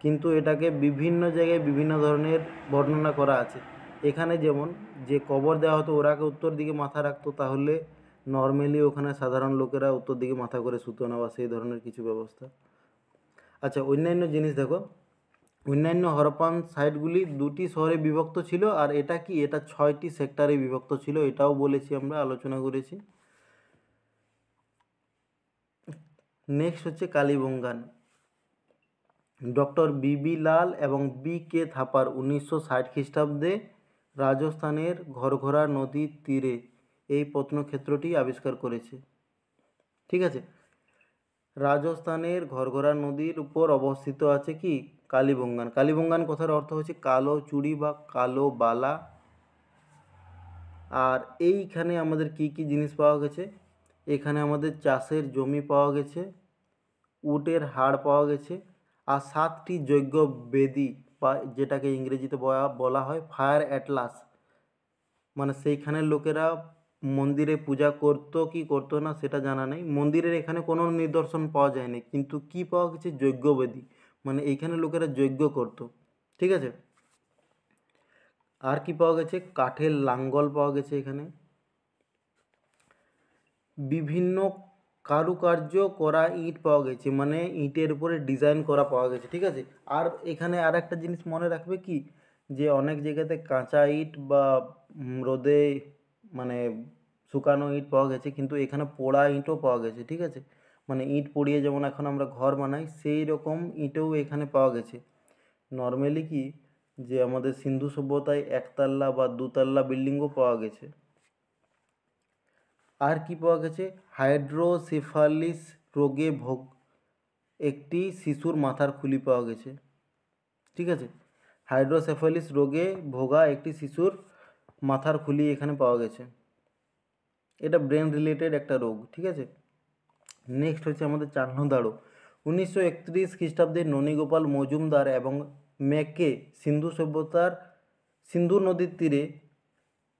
কিন্তু এটাকে বিভিন্ন জায়গায় বিভিন্ন ধরনের বর্ণনা করা আছে। এখানে যেমন যে কবর দেওয়া হতো ওরাকে উত্তর দিকে মাথা রাখতো, তাহলে নর্মালি ওখানে সাধারণ লোকেরা উত্তর দিকে মাথা করে শুতো না, বা সেই ধরনের কিছু ব্যবস্থা। আচ্ছা, অন্যান্য জিনিস দেখো, অন্যান্য হরপ্পান সাইটগুলি দুটি শহরে বিভক্ত ছিল, আর এটা কি, এটা 6টি সেক্টরে বিভক্ত ছিল, এটাও বলেছি, আমরা আলোচনা করেছি। নেক্সট হচ্ছে কালীবঙ্গান। ডক্টর বিবি লাল এবং বি কে থাপার 1960 খ্রিস্টাব্দে রাজস্থানের ঘরঘরা নদীর তীরে এই প্রত্নক্ষেত্রটি আবিষ্কার করেছে, ঠিক আছে। রাজস্থানের ঘরঘরা নদীর উপর অবস্থিত আছে কি? কালীবঙ্গান। কালীবঙ্গান কথার অর্থ হচ্ছে কালো চুড়ি বা কালো বালা। আর এইখানে আমাদের কি কি জিনিস পাওয়া গেছে? এখানে আমাদের চাষের জমি পাওয়া গেছে, উটের হাড় পাওয়া গেছে, আর 7টি যজ্ঞ বেদি, বা যেটাকে ইংরেজিতে বলা হয় ফায়ার অ্যাটলাস। মানে সেইখানের লোকেরা মন্দিরে পূজা করতো কি করতো না সেটা জানা নেই, মন্দিরের এখানে কোনো নিদর্শন পাওয়া যায়নি, কিন্তু কি পাওয়া গেছে? যজ্ঞবেদী, মানে এইখানে লোকেরা যজ্ঞ করতো, ঠিক আছে। আর কি পাওয়া গেছে? কাঠের লাঙ্গল পাওয়া গেছে এখানে। বিভিন্ন কারুকার্য করা ইট পাওয়া গেছে, মানে ইটের উপরে ডিজাইন করা পাওয়া গেছে, ঠিক আছে। আর এখানে আর একটা জিনিস মনে রাখবে কি, যে অনেক জায়গাতে কাঁচা ইট বা রোদে মানে শুকানো ইট পাওয়া গেছে, কিন্তু এখানে পোড়া ইটও পাওয়া গেছে, ঠিক আছে। মানে ইট পুড়িয়ে যেমন এখন আমরা ঘর বানাই, সেই রকম ইটও এখানে পাওয়া গেছে। নর্মালি কি, যে আমাদের সিন্ধু সভ্যতায় একতলা বা দুতলা বিল্ডিংও পাওয়া গেছে। আর কি পাওয়া গেছে? হাইড্রোসেফালিস রোগে একটি শিশুর মাথার খুলি পাওয়া গেছে, ঠিক আছে। হাইড্রোসেফালিস রোগে ভোগা একটি শিশুর মাথার খুলি এখানে পাওয়া গেছে। এটা ব্রেন রিলেটেড একটা রোগ, ঠিক আছে। নেক্সট হচ্ছে আমাদের চান্নদাড়ো। 1931 খ্রিস্টাব্দে ননীগোপাল মজুমদার এবং ম্যাকে সিন্ধু নদীর তীরে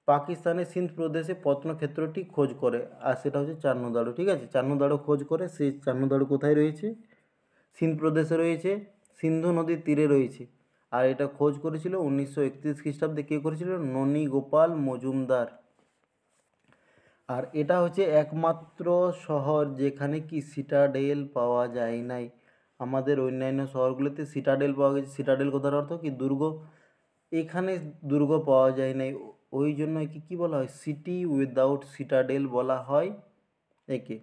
পাকিস্তানের সিন্ধ প্রদেশে প্রত্নক্ষেত্রটি খোঁজ করে, আর সেটা হচ্ছে চান্নদাড়ো, ঠিক আছে। চান্নদাড়ো খোঁজ করে, সেই চান্নদাড়ো কোথায় রয়েছে? সিন্ধ প্রদেশে রয়েছে, সিন্ধু নদীর তীরে রয়েছে। আর এটা খোঁজ করেছিল 1931 খ্রিস্টাব্দে। কে করেছিল? ননীগোপাল মজুমদার। আর এটা হচ্ছে একমাত্র শহর যেখানে কি সিটাডেল পাওয়া যায় নাই। আমাদের অন্যান্য শহরগুলোতে সিটাডেল পাওয়া গেছে। সিটাডেল কথার অর্থ কি? দুর্গ। এখানে দুর্গ পাওয়া যায় নাই, ওই জন্য একে কী বলা হয়? সিটি উইদাউট সিটাডেল বলা হয় একে।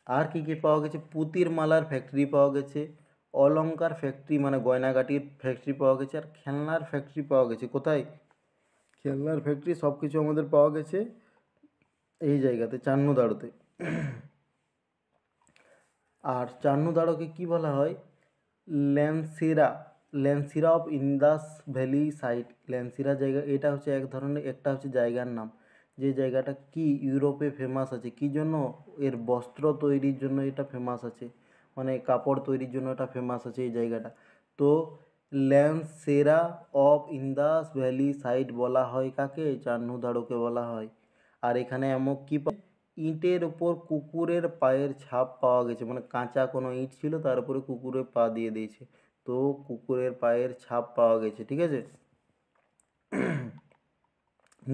আর কি কি পাওয়া গেছে? পুতির মালার ফ্যাক্টরি পাওয়া গেছে, অলংকার ফ্যাক্টরি মানে গয়নাগাটির ফ্যাক্টরি পাওয়া গেছে, আর খেলনার ফ্যাক্টরি পাওয়া গেছে। কোথায়? খেলনার ফ্যাক্টরি সব কিছু আমাদের পাওয়া গেছে এই জায়গাতে, চান্নুদাড়োতে। আর চান্নুদাড়োকে কি বলা হয়? ল্যান্সিরা, ল্যান্সিরা অফ ইন্দাস ভ্যালি সাইট। ল্যান্সিরা জায়গা, এটা হচ্ছে এক ধরনের, একটা হচ্ছে জায়গার নাম, যে জায়গাটা কি ইউরোপে ফেমাস আছে। কি জন্য? এর বস্ত্র তৈরির জন্য এটা ফেমাস আছে, মানে কাপড় তৈরির জন্য এটা ফেমাস আছে এই জায়গাটা। তো ল্যান্সেরা অফ ইন্দাস ভ্যালি সাইট বলা হয় কাকে? চান্নুদাড়োকে বলা হয়। আর এখানে এমন কি ইটের উপর কুকুরের পায়ের ছাপ পাওয়া গেছে, মানে কাঁচা কোনো ইট ছিল তার উপরে কুকুরের পা দিয়ে দিয়েছে, তো কুকুরের পায়ের ছাপ পাওয়া গেছে। ঠিক আছে।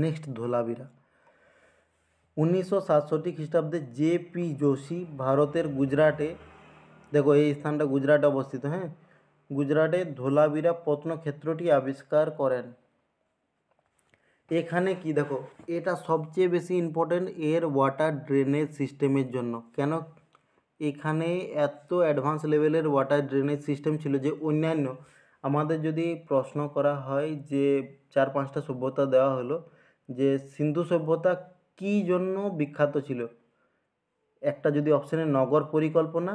নেক্সট ধোলাভিরা। 1967 খ্রিস্টাব্দে জে.পি. যোশী ভারতের গুজরাটে, দেখো এই স্থানটা গুজরাটে অবস্থিত, হ্যাঁ, গুজরাটে ধোলাভিরা প্রত্নক্ষেত্রটি আবিষ্কার করেন। এখানে কি দেখো, এটা সবচেয়ে বেশি ইম্পর্টেন্ট এর ওয়াটার ড্রেনেজ সিস্টেমের জন্য। কেন? এখানে এত অ্যাডভান্স লেভেলের ওয়াটার ড্রেনেজ সিস্টেম ছিল যে অন্যান্য, আমাদের যদি প্রশ্ন করা হয় যে 4-5টা সভ্যতা দেওয়া হলো, যে সিন্ধু সভ্যতা কী জন্য বিখ্যাত ছিল, একটা যদি অপশানে নগর পরিকল্পনা,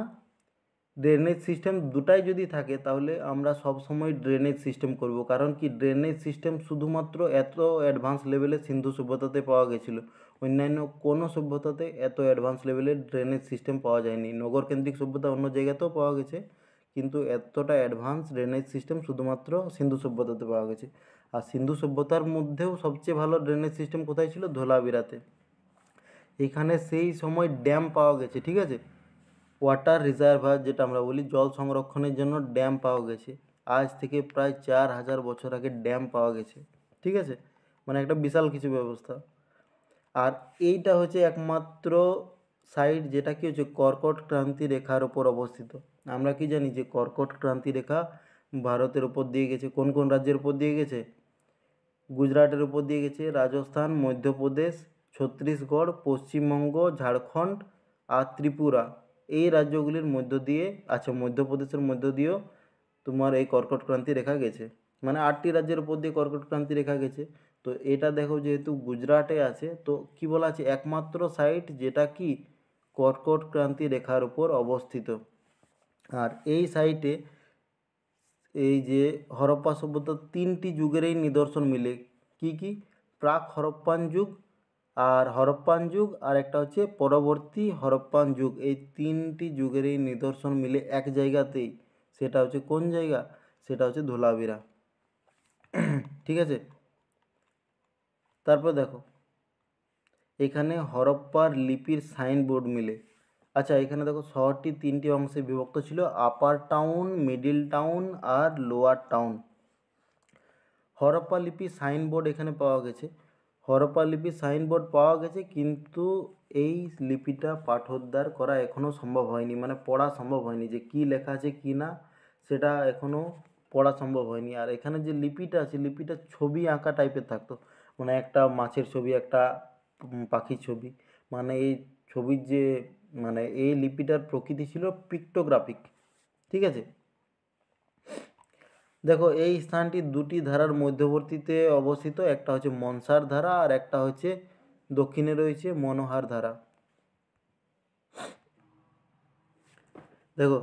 ড্রেনেজ সিস্টেম, দুটাই যদি থাকে তাহলে আমরা সব সময় ড্রেনেজ সিস্টেম করব। কারণ কি, ড্রেনেজ সিস্টেম শুধুমাত্র এত অ্যাডভান্স লেভেলে সিন্ধু সভ্যতাতে পাওয়া গেছিলো, অন্যান্য কোনো সভ্যতাতে এত অ্যাডভান্স লেভেলের ড্রেনেজ সিস্টেম পাওয়া যায়নি। নগরকেন্দ্রিক সভ্যতা অন্য জায়গাতেও পাওয়া গেছে, কিন্তু এতটা অ্যাডভান্স ড্রেনেজ সিস্টেম শুধুমাত্র সিন্ধু সভ্যতাতে পাওয়া গেছে। আর সিন্ধু সভ্যতার মধ্যেও সবচেয়ে ভালো ড্রেনেজ সিস্টেম কোথায় ছিল? ধোলাভিরাতে। এখানে সেই সময় ড্যাম পাওয়া গেছে। ঠিক আছে, ওয়াটার রিজার্ভার যেটা আমরা বলি, জল সংরক্ষণের জন্য ড্যাম পাওয়া গেছে। আজ থেকে প্রায় 4000 বছর আগে ড্যাম পাওয়া গেছে। ঠিক আছে, মানে একটা বিশাল কিছু ব্যবস্থা। আর এইটা হচ্ছে একমাত্র সাইট যেটা কি হচ্ছে কর্কট ক্রান্তি রেখার ওপর অবস্থিত। আমরা কি জানি যে কর্কট ক্রান্তি রেখা ভারতের উপর দিয়ে গেছে। কোন কোন রাজ্যের উপর দিয়ে গেছে? গুজরাটের উপর দিয়ে গেছে, রাজস্থান, মধ্যপ্রদেশ, ছত্তিশগড়, পশ্চিমবঙ্গ, ঝাড়খণ্ড আর ত্রিপুরা, এই রাজ্যগুলির মধ্য দিয়ে, আচ্ছা মধ্যপ্রদেশের মধ্য দিয়েও তোমার এই কর্কট ক্রান্তি রেখা গেছে, মানে 8টি রাজ্যের উপর দিয়ে কর্কট ক্রান্তি রেখা গেছে। তো এটা দেখো যেহেতু গুজরাটে আছে, তো কি বলা আছে? একমাত্র সাইট যেটা কি কর্কট ক্রান্তি রেখার উপর অবস্থিত। আর এই সাইটে এই যে হরপ্পা সভ্যতার 3টি যুগেরই নিদর্শন মিলে। কি কি? প্রাক হরপ্পান যুগ, আর হরপ্পান যুগ, আর একটা হচ্ছে পরবর্তী হরপ্পান যুগ। এই 3টি যুগেরই নিদর্শন মিলে এক জায়গাতেই। সেটা হচ্ছে কোন জায়গা? সেটা হচ্ছে ধোলাভিরা। ঠিক আছে, তারপর দেখো এখানে হরপ্পার লিপির সাইনবোর্ড মিলে। আচ্ছা, এখানে দেখো শহরটি 3টি অংশে বিভক্ত ছিল, আপার টাউন, মিডিল টাউন আর লোয়ার টাউন। হরপ্পা লিপির সাইনবোর্ড এখানে পাওয়া গেছে। হরপ্পা লিপির সাইনবোর্ড পাওয়া গেছে, কিন্তু এই লিপিটা পাঠোদ্ধার করা এখনও সম্ভব হয়নি, মানে পড়া সম্ভব হয়নি, যে কী লেখা আছে কি না সেটা এখনও পড়া সম্ভব হয়নি। আর এখানে যে লিপিটা আছে, লিপিটা ছবি আঁকা টাইপের থাকতো, মানে একটা মাছের ছবি, একটা পাখির ছবি, মানে এই ছবির যে, মানে এই লিপিটার প্রকৃতি ছিল পিক্টোগ্রাফিক। ঠিক আছে, দেখো এই স্থানটি 2টি ধারার মধ্যবর্তীতে অবস্থিত, একটা হচ্ছে মনসার ধারা আর একটা হচ্ছে দক্ষিণে রয়েছে মনোহার ধারা। দেখো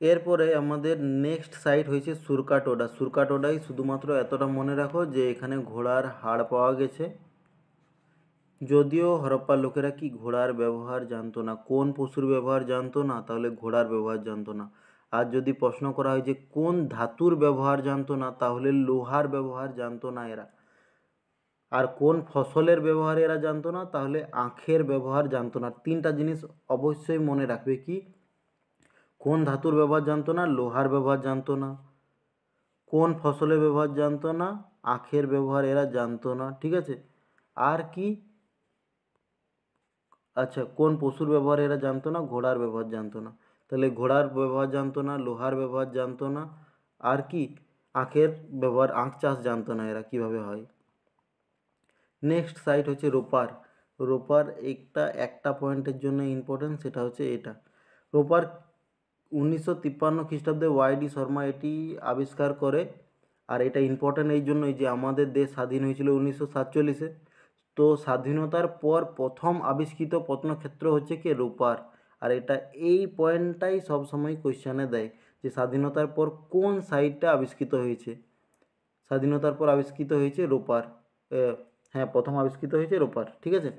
এরপরে আমাদের নেক্সট সাইট হয়েছে সুরকাটোডা। সুরকাটোডাই শুধুমাত্র এতটা মনে রাখো যে এখানে ঘোড়ার হাড় পাওয়া গেছে। যদিও হরপ্পার লোকেরা কি ঘোড়ার ব্যবহার জানতো না, কোন পশুর ব্যবহার জানতো না? তাহলে ঘোড়ার ব্যবহার জানতো না। আর যদি প্রশ্ন করা হয় যে কোন ধাতুর ব্যবহার জানতো না, তাহলে লোহার ব্যবহার জানতো না এরা। আর কোন ফসলের ব্যবহার এরা জানতো না? তাহলে আখের ব্যবহার জানতো না। 3টা জিনিস অবশ্যই মনে রাখবে, কি কোন ধাতুর ব্যবহার জানতো না, লোহার ব্যবহার জানতো না, কোন ফসলের ব্যবহার জানতো না, আখের ব্যবহার এরা জানতো না। ঠিক আছে, আর কি আচ্ছা, কোন পশুর ব্যবহার এরা জানতো না? ঘোড়ার ব্যবহার জানতো না। তাহলে ঘোড়ার ব্যবহার জানতো না, লোহার ব্যবহার জানতো না, আর কি আখের ব্যবহার, আখ চাষ জানতো না এরা কীভাবে হয়। নেক্সট সাইট হচ্ছে রোপার। রোপার একটা পয়েন্টের জন্য ইম্পর্টেন্ট, সেটা হচ্ছে এটা। রোপার 1953 খ্রিস্টাব্দে ওয়াইডি শর্মা এটি আবিষ্কার করে। আর এটা ইম্পর্টেন্ট এই জন্যই যে আমাদের দেশ স্বাধীন হয়েছিল 1947-এ। তো স্বাধীনতার পর প্রথম আবিষ্কৃত প্রত্নক্ষেত্র হচ্ছে কি? রোপার। আর এটা এই পয়েন্টটাই সবসময় কোয়েশ্চানে দেয় যে স্বাধীনতার পর কোন সাইটটা আবিষ্কৃত হয়েছে। স্বাধীনতার পর আবিষ্কৃত হয়েছে রোপার। হ্যাঁ, প্রথম আবিষ্কৃত হয়েছে রোপার, ঠিক আছে।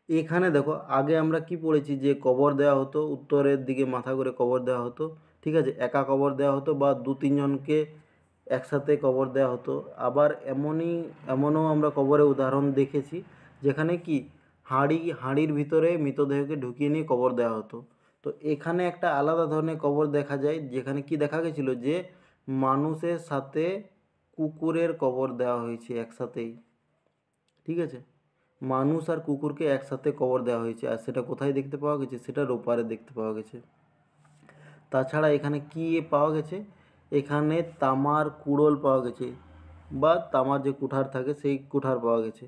এখানে দেখো, আগে আমরা কি পড়েছি যে কবর দেওয়া হতো, উত্তরের দিকে মাথা করে কবর দেওয়া হতো, ঠিক আছে। একা কবর দেওয়া হতো বা 2-3 জনকে একসাথে কবর দেওয়া হতো। আবার এমনও আমরা কবরের উদাহরণ দেখেছি যেখানে কি হাঁড়ির ভিতরে মৃতদেহকে ঢুকিয়ে নিয়ে কবর দেওয়া হতো। তো এখানে একটা আলাদা ধরনের কবর দেখা যায়, যেখানে কি দেখা গেছিলো যে মানুষের সাথে কুকুরের কবর দেওয়া হয়েছে একসাথেই, ঠিক আছে। মানুষ আর কুকুরকে একসাথে কবর দেওয়া হয়েছে। আর সেটা কোথায় দেখতে পাওয়া গেছে? সেটা রোপারে দেখতে পাওয়া গেছে। তাছাড়া এখানে কি পাওয়া গেছে? এখানে তামার কুড়োল পাওয়া গেছে, বা তামার যে কুঠার থাকে সেই কুঠার পাওয়া গেছে।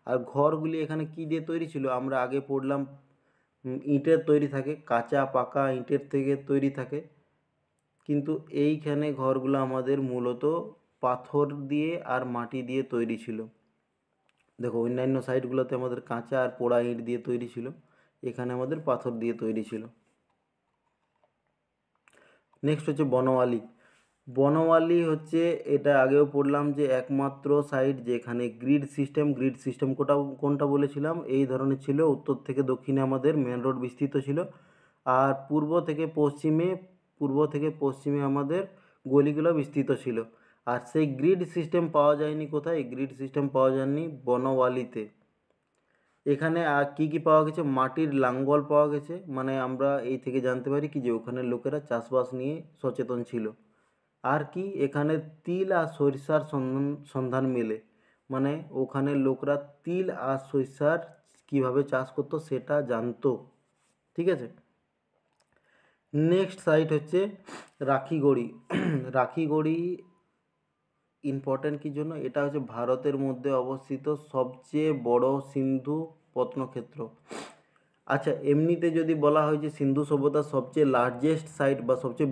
আর ঘরগুলি এখানে কি দিয়ে তৈরি ছিল? আমরা আগে পড়লাম ইটের তৈরি থাকে, কাঁচা পাকা ইটের থেকে তৈরি থাকে। কিন্তু এইখানে ঘরগুলো আমাদের মূলত পাথর দিয়ে আর মাটি দিয়ে তৈরি ছিল। দেখো, অন্যান্য সাইটগুলোতে আমাদের কাঁচা আর পোড়া ইট দিয়ে তৈরি ছিল, এখানে আমাদের পাথর দিয়ে তৈরি ছিল। নেক্সট হচ্ছে বনওয়ালি। বনওয়ালি হচ্ছে, এটা আগেও পড়লাম যে একমাত্র সাইট যেখানে গ্রিড সিস্টেম কোনটা বলেছিলাম? এই ধরনের ছিল। উত্তর থেকে দক্ষিণে আমাদের মেন রোড বিস্তৃত ছিল, আর পূর্ব থেকে পশ্চিমে আমাদের গলিগুলো বিস্তৃত ছিল। আর সেই গ্রিড সিস্টেম পাওয়া যায়নি কোথায়? গ্রিড সিস্টেম পাওয়া যায়নি বনওয়ালিতে। এখানে আর কি পাওয়া গেছে? মাটির লাঙ্গল পাওয়া গেছে। মানে আমরা এই থেকে জানতে পারি কি যে ওখানে লোকেরা চাষবাস নিয়ে সচেতন ছিল। আর কি, এখানে তিল আর সরিষার সন্ধান মেলে। মানে ওখানে লোকরা তিল আর সরিষার কীভাবে চাষ করতো সেটা জানতো, ঠিক আছে। নেক্সট সাইট হচ্ছে রাখিগড়ি। রাখিগড়ি ইম্পর্ট্যান্ট কী জন্য? এটা হচ্ছে ভারতের মধ্যে অবস্থিত সবচেয়ে বড় সিন্ধু প্রত্নক্ষেত্র। আচ্ছা, এমনিতে যদি বলা হয় যে সিন্ধু সভ্যতার সবচেয়ে লার্জেস্ট সাইট বা সবচেয়ে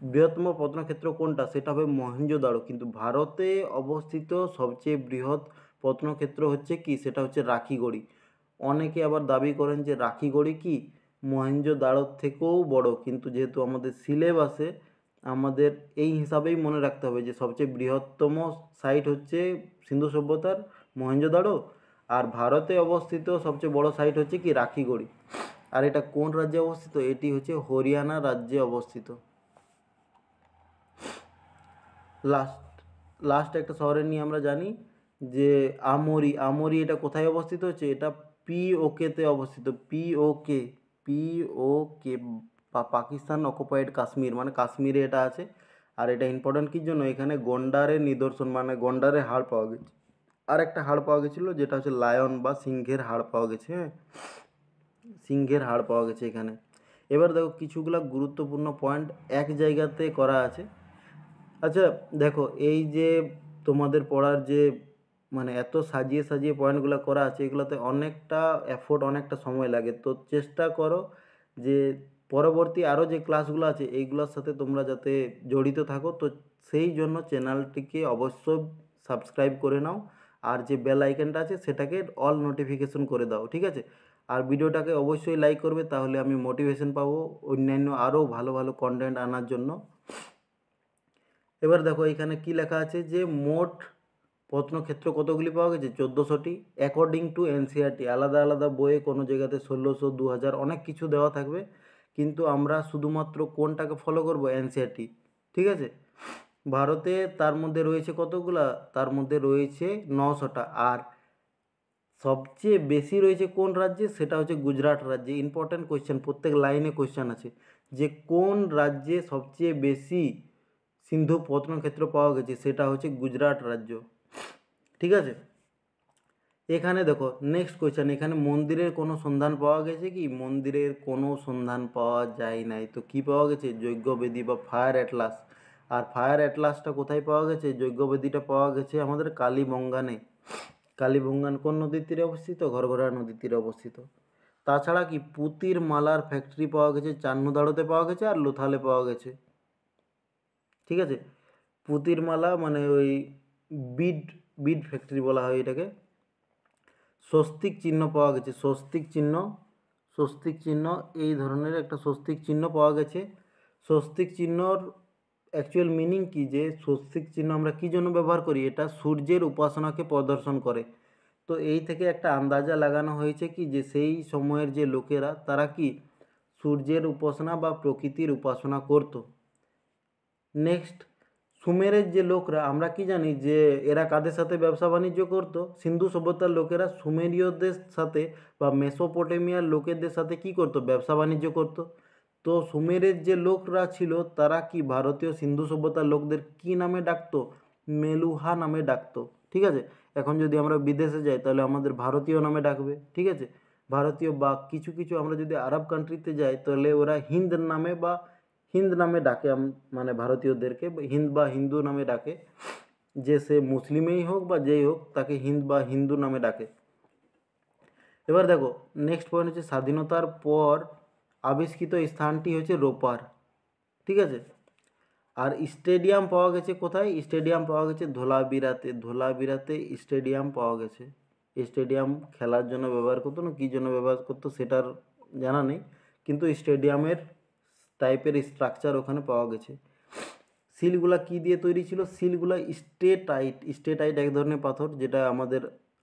বৃহত্তম প্রত্নক্ষেত্র কোনটা? সেটা হবে মহেঞ্জোদারো। কিন্তু ভারতে অবস্থিত সবচেয়ে বৃহৎ প্রত্নক্ষেত্র হচ্ছে কি? সেটা হচ্ছে রাখিগড়ি। অনেকে আবার দাবি করেন যে রাখিগড়ি কি মহেঞ্জোদারোর থেকেও বড়, কিন্তু যেহেতু আমাদের সিলেবাসে আমাদের এই হিসাবেই মনে রাখতে হবে যে সবচেয়ে বৃহত্তম সাইট হচ্ছে সিন্ধু সভ্যতার মহেঞ্জোদারো, আর ভারতে অবস্থিত সবচেয়ে বড় সাইট হচ্ছে কি? রাখিগড়ি। আর এটা কোন রাজ্যে অবস্থিত? এটি হচ্ছে হরিয়ানা রাজ্যে অবস্থিত। লাস্ট একটা শহরের নিয়ে আমরা জানি যে আমরি এটা কোথায় অবস্থিত হচ্ছে? এটা POKতে অবস্থিত। POK বা পাকিস্তান অকুপাইড কাশ্মীর, মানে কাশ্মীরে এটা আছে। আর এটা ইম্পর্ট্যান্ট কী জন্য? এখানে গন্ডারের নিদর্শন, মানে গন্ডারের হাড় পাওয়া গেছে। আর একটা হাড় পাওয়া গেছিলো যেটা হচ্ছে লায়ন বা সিংহের হাড় পাওয়া গেছে। হ্যাঁ, সিংহের হাড় পাওয়া গেছে এখানে। এবার দেখো, কিছুগুলো গুরুত্বপূর্ণ পয়েন্ট এক জায়গাতে করা আছে। আচ্ছা দেখো, এই যে তোমাদের পড়ার যে মানে এত সাজিয়ে পয়েন্টগুলো করা আছে, এগুলোতে অনেকটা এফোর্ট, অনেকটা সময় লাগে। তো চেষ্টা করো যে পরবর্তী আরও যে ক্লাসগুলো আছে এইগুলোর সাথে তোমরা যাতে জড়িত থাকো। তো সেই জন্য চ্যানেলটিকে অবশ্যই সাবস্ক্রাইব করে নাও, আর যে বেল আইকনটা আছে সেটাকে অল নোটিফিকেশন করে দাও, ঠিক আছে। আর ভিডিওটাকে অবশ্যই লাইক করবে, তাহলে আমি মোটিভেশন পাবো অন্যান্য আরও ভালো ভালো কন্টেন্ট আনার জন্য। এবার দেখো, এখানে কি লেখা আছে যে মোট প্রত্নক্ষেত্র কতগুলি পাওয়া গেছে? 1400টি, অ্যাকর্ডিং টু NCERT। আলাদা আলাদা বইয়ে কোনো জায়গাতে 1600, 2000 অনেক কিছু দেওয়া থাকবে, কিন্তু আমরা শুধুমাত্র কোনটাকে ফলো করব? NCERT, ঠিক আছে। ভারতে তার মধ্যে রয়েছে কতগুলা? তার মধ্যে রয়েছে 900টা। আর সবচেয়ে বেশি রয়েছে কোন রাজ্যে? সেটা হচ্ছে গুজরাট রাজ্যে। ইম্পর্ট্যান্ট কোয়েশ্চেন, প্রত্যেক লাইনে কোয়েশ্চেন আছে যে কোন রাজ্যে সবচেয়ে বেশি সিন্ধু প্রত্নক্ষেত্র পাওয়া গেছে? সেটা হচ্ছে গুজরাট রাজ্য, ঠিক আছে। এখানে দেখো নেক্সট কোয়েশ্চেন, এখানে মন্দিরের কোনো সন্ধান পাওয়া গেছে কি? মন্দিরের কোনো সন্ধান পাওয়া যায় নাই। তো কি পাওয়া গেছে? যজ্ঞবেদী বা ফায়ার অ্যাটলাস। আর ফায়ার অ্যাটলাসটা কোথায় পাওয়া গেছে? যজ্ঞবেদীটা পাওয়া গেছে আমাদের কালীবঙ্গানে। কালীবঙ্গান কোন নদীর তীরে অবস্থিত? ঘরঘরা নদীর তীরে অবস্থিত। তাছাড়া কি পুতির মালার ফ্যাক্টরি পাওয়া গেছে, চান্নুদাড়োতে পাওয়া গেছে আর লোথালে পাওয়া গেছে। ঠিক আছে, পুতির মালা মানে ওই বিড বিড ফ্যাক্টরি বলা হয় এটাকে। স্বস্তিক চিহ্ন পাওয়া গেছে, স্বস্তিক চিহ্ন এই ধরনের একটা স্বস্তিক চিহ্ন পাওয়া গেছে। স্বস্তিক চিহ্নর অ্যাকচুয়াল মিনিং কি? যে স্বস্তিক চিহ্ন আমরা কী জন্য ব্যবহার করি? এটা সূর্যের উপাসনাকে প্রদর্শন করে। তো এই থেকে একটা আন্দাজা লাগানো হয়েছে কি যে সেই সময়ের যে লোকেরা তারা কি সূর্যের উপাসনা বা প্রকৃতির উপাসনা করত। নেক্সট, সুমেরের যে লোকরা, আমরা কি জানি যে এরা কাদের সাথে ব্যবসা বাণিজ্য করতো? সিন্ধু সভ্যতার লোকেরা সুমেরীয়দের সাথে বা মেসোপটেমিয়ার লোকেদের সাথে কি করতো? ব্যবসা বাণিজ্য করতো। তো সুমেরের যে লোকরা ছিল তারা কি ভারতীয় সিন্ধু সভ্যতার লোকদের কি নামে ডাকতো? মেলুহা নামে ডাকতো। ঠিক আছে, এখন যদি আমরা বিদেশে যাই তাহলে আমাদের ভারতীয় নামে ডাকবে। ঠিক আছে, ভারতীয়, বা কিছু কিছু আমরা যদি আরব কান্ট্রিতে যাই তাহলে ওরা হিন্দ নামে বা হিন্দ নামে ডাকে, মানে ভারতীয়দেরকে হিন্দ বা হিন্দু নামে ডাকে। যে সে মুসলিমেই হোক বা যেই হোক তাকে হিন্দ বা হিন্দু নামে ডাকে। এবার দেখো নেক্সট পয়েন্ট হচ্ছে স্বাধীনতার পর আবিষ্কৃত স্থানটি হচ্ছে রোপার। ঠিক আছে, আর স্টেডিয়াম পাওয়া গেছে কোথায়? স্টেডিয়াম পাওয়া গেছে ধোলাবিরাতে। ধোলাবিরাতে স্টেডিয়াম পাওয়া গেছে। স্টেডিয়াম খেলার জন্য ব্যবহার করতো না কী জন্য ব্যবহার করতো সেটার জানা নেই, কিন্তু স্টেডিয়ামের টাইপের স্ট্রাকচার ওখানে পাওয়া গেছে। সিলগুলা কি দিয়ে তৈরি ছিল? সিলগুলা স্টেটাইট এক ধরনের পাথর, যেটা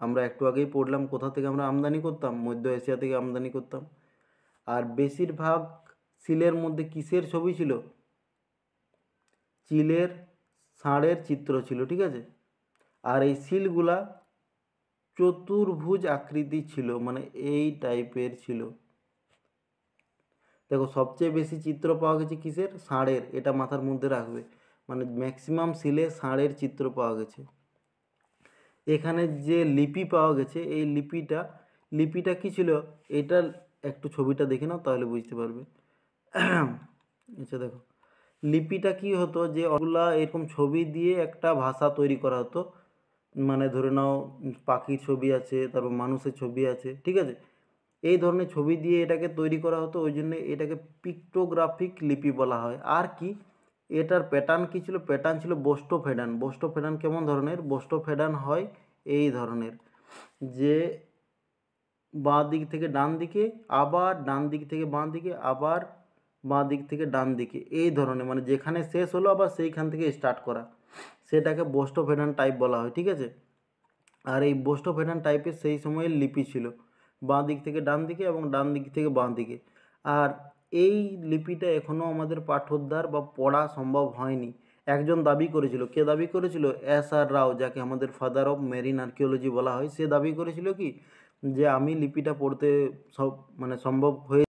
আমরা একটু আগেই পড়লাম কোথা থেকে আমরা আমদানি করতাম? মধ্য এশিয়া থেকে আমদানি করতাম। আর বেশিরভাগ সিলের মধ্যে কিসের ছবি ছিল? চিলের ষাঁড়ের চিত্র ছিল। ঠিক আছে, আর এই সিলগুলা চতুর্ভুজ আকৃতি ছিল, মানে এই টাইপের ছিল। দেখো সবচেয়ে বেশি চিত্র পাওয়া গেছে কিসের? ষাঁড়ের। এটা মাথার মধ্যে রাখবে, মানে ম্যাক্সিমাম সিলে ষাঁড়ের চিত্র পাওয়া গেছে। এখানে যে লিপি পাওয়া গেছে এই লিপিটা কি ছিল? এটা একটু ছবিটা দেখে নাও তাহলে বুঝতে পারবে। আচ্ছা দেখো, লিপিটা কি হতো? যে ওগুলা এরকম ছবি দিয়ে একটা ভাষা তৈরি করা হতো। মানে ধরে নাও পাখির ছবি আছে, তারপর মানুষের ছবি আছে। ঠিক আছে, এই ধরনের ছবি দিয়ে এটাকে তৈরি করা হতো, ওই জন্য এটাকে পিক্টোগ্রাফিক লিপি বলা হয়। আর কি এটার প্যাটার্ন কী ছিল? প্যাটার্ন ছিল বোস্টোফেডান। বোস্টোফেডান কেমন ধরনের? বোস্টোফেডান হয় এই ধরনের, যে বাঁ দিক থেকে ডান দিকে, আবার ডান দিক থেকে বাঁ দিকে, আবার বাঁ দিক থেকে ডান দিকে, এই ধরনের, মানে যেখানে শেষ হলো আবার সেইখান থেকে স্টার্ট করা, সেটাকে বোস্টোফেডান টাইপ বলা হয়। ঠিক আছে, আর এই বোস্টোফেডান টাইপের সেই সময়ের লিপি ছিল, বাঁ দিক থেকে ডান দিকে এবং ডান দিক থেকে বাঁ দিকে। আর এই লিপিটা এখনও আমাদের পাঠোদ্ধার বা পড়া সম্ভব হয়নি। একজন দাবি করেছিল। কে দাবি করেছিল? S.R. রাও, যাকে আমাদের ফাদার অফ মেরিন আর্কিওলজি বলা হয়। সে দাবি করেছিল কি যে আমি লিপিটা পড়তে মানে সম্ভব হয়ে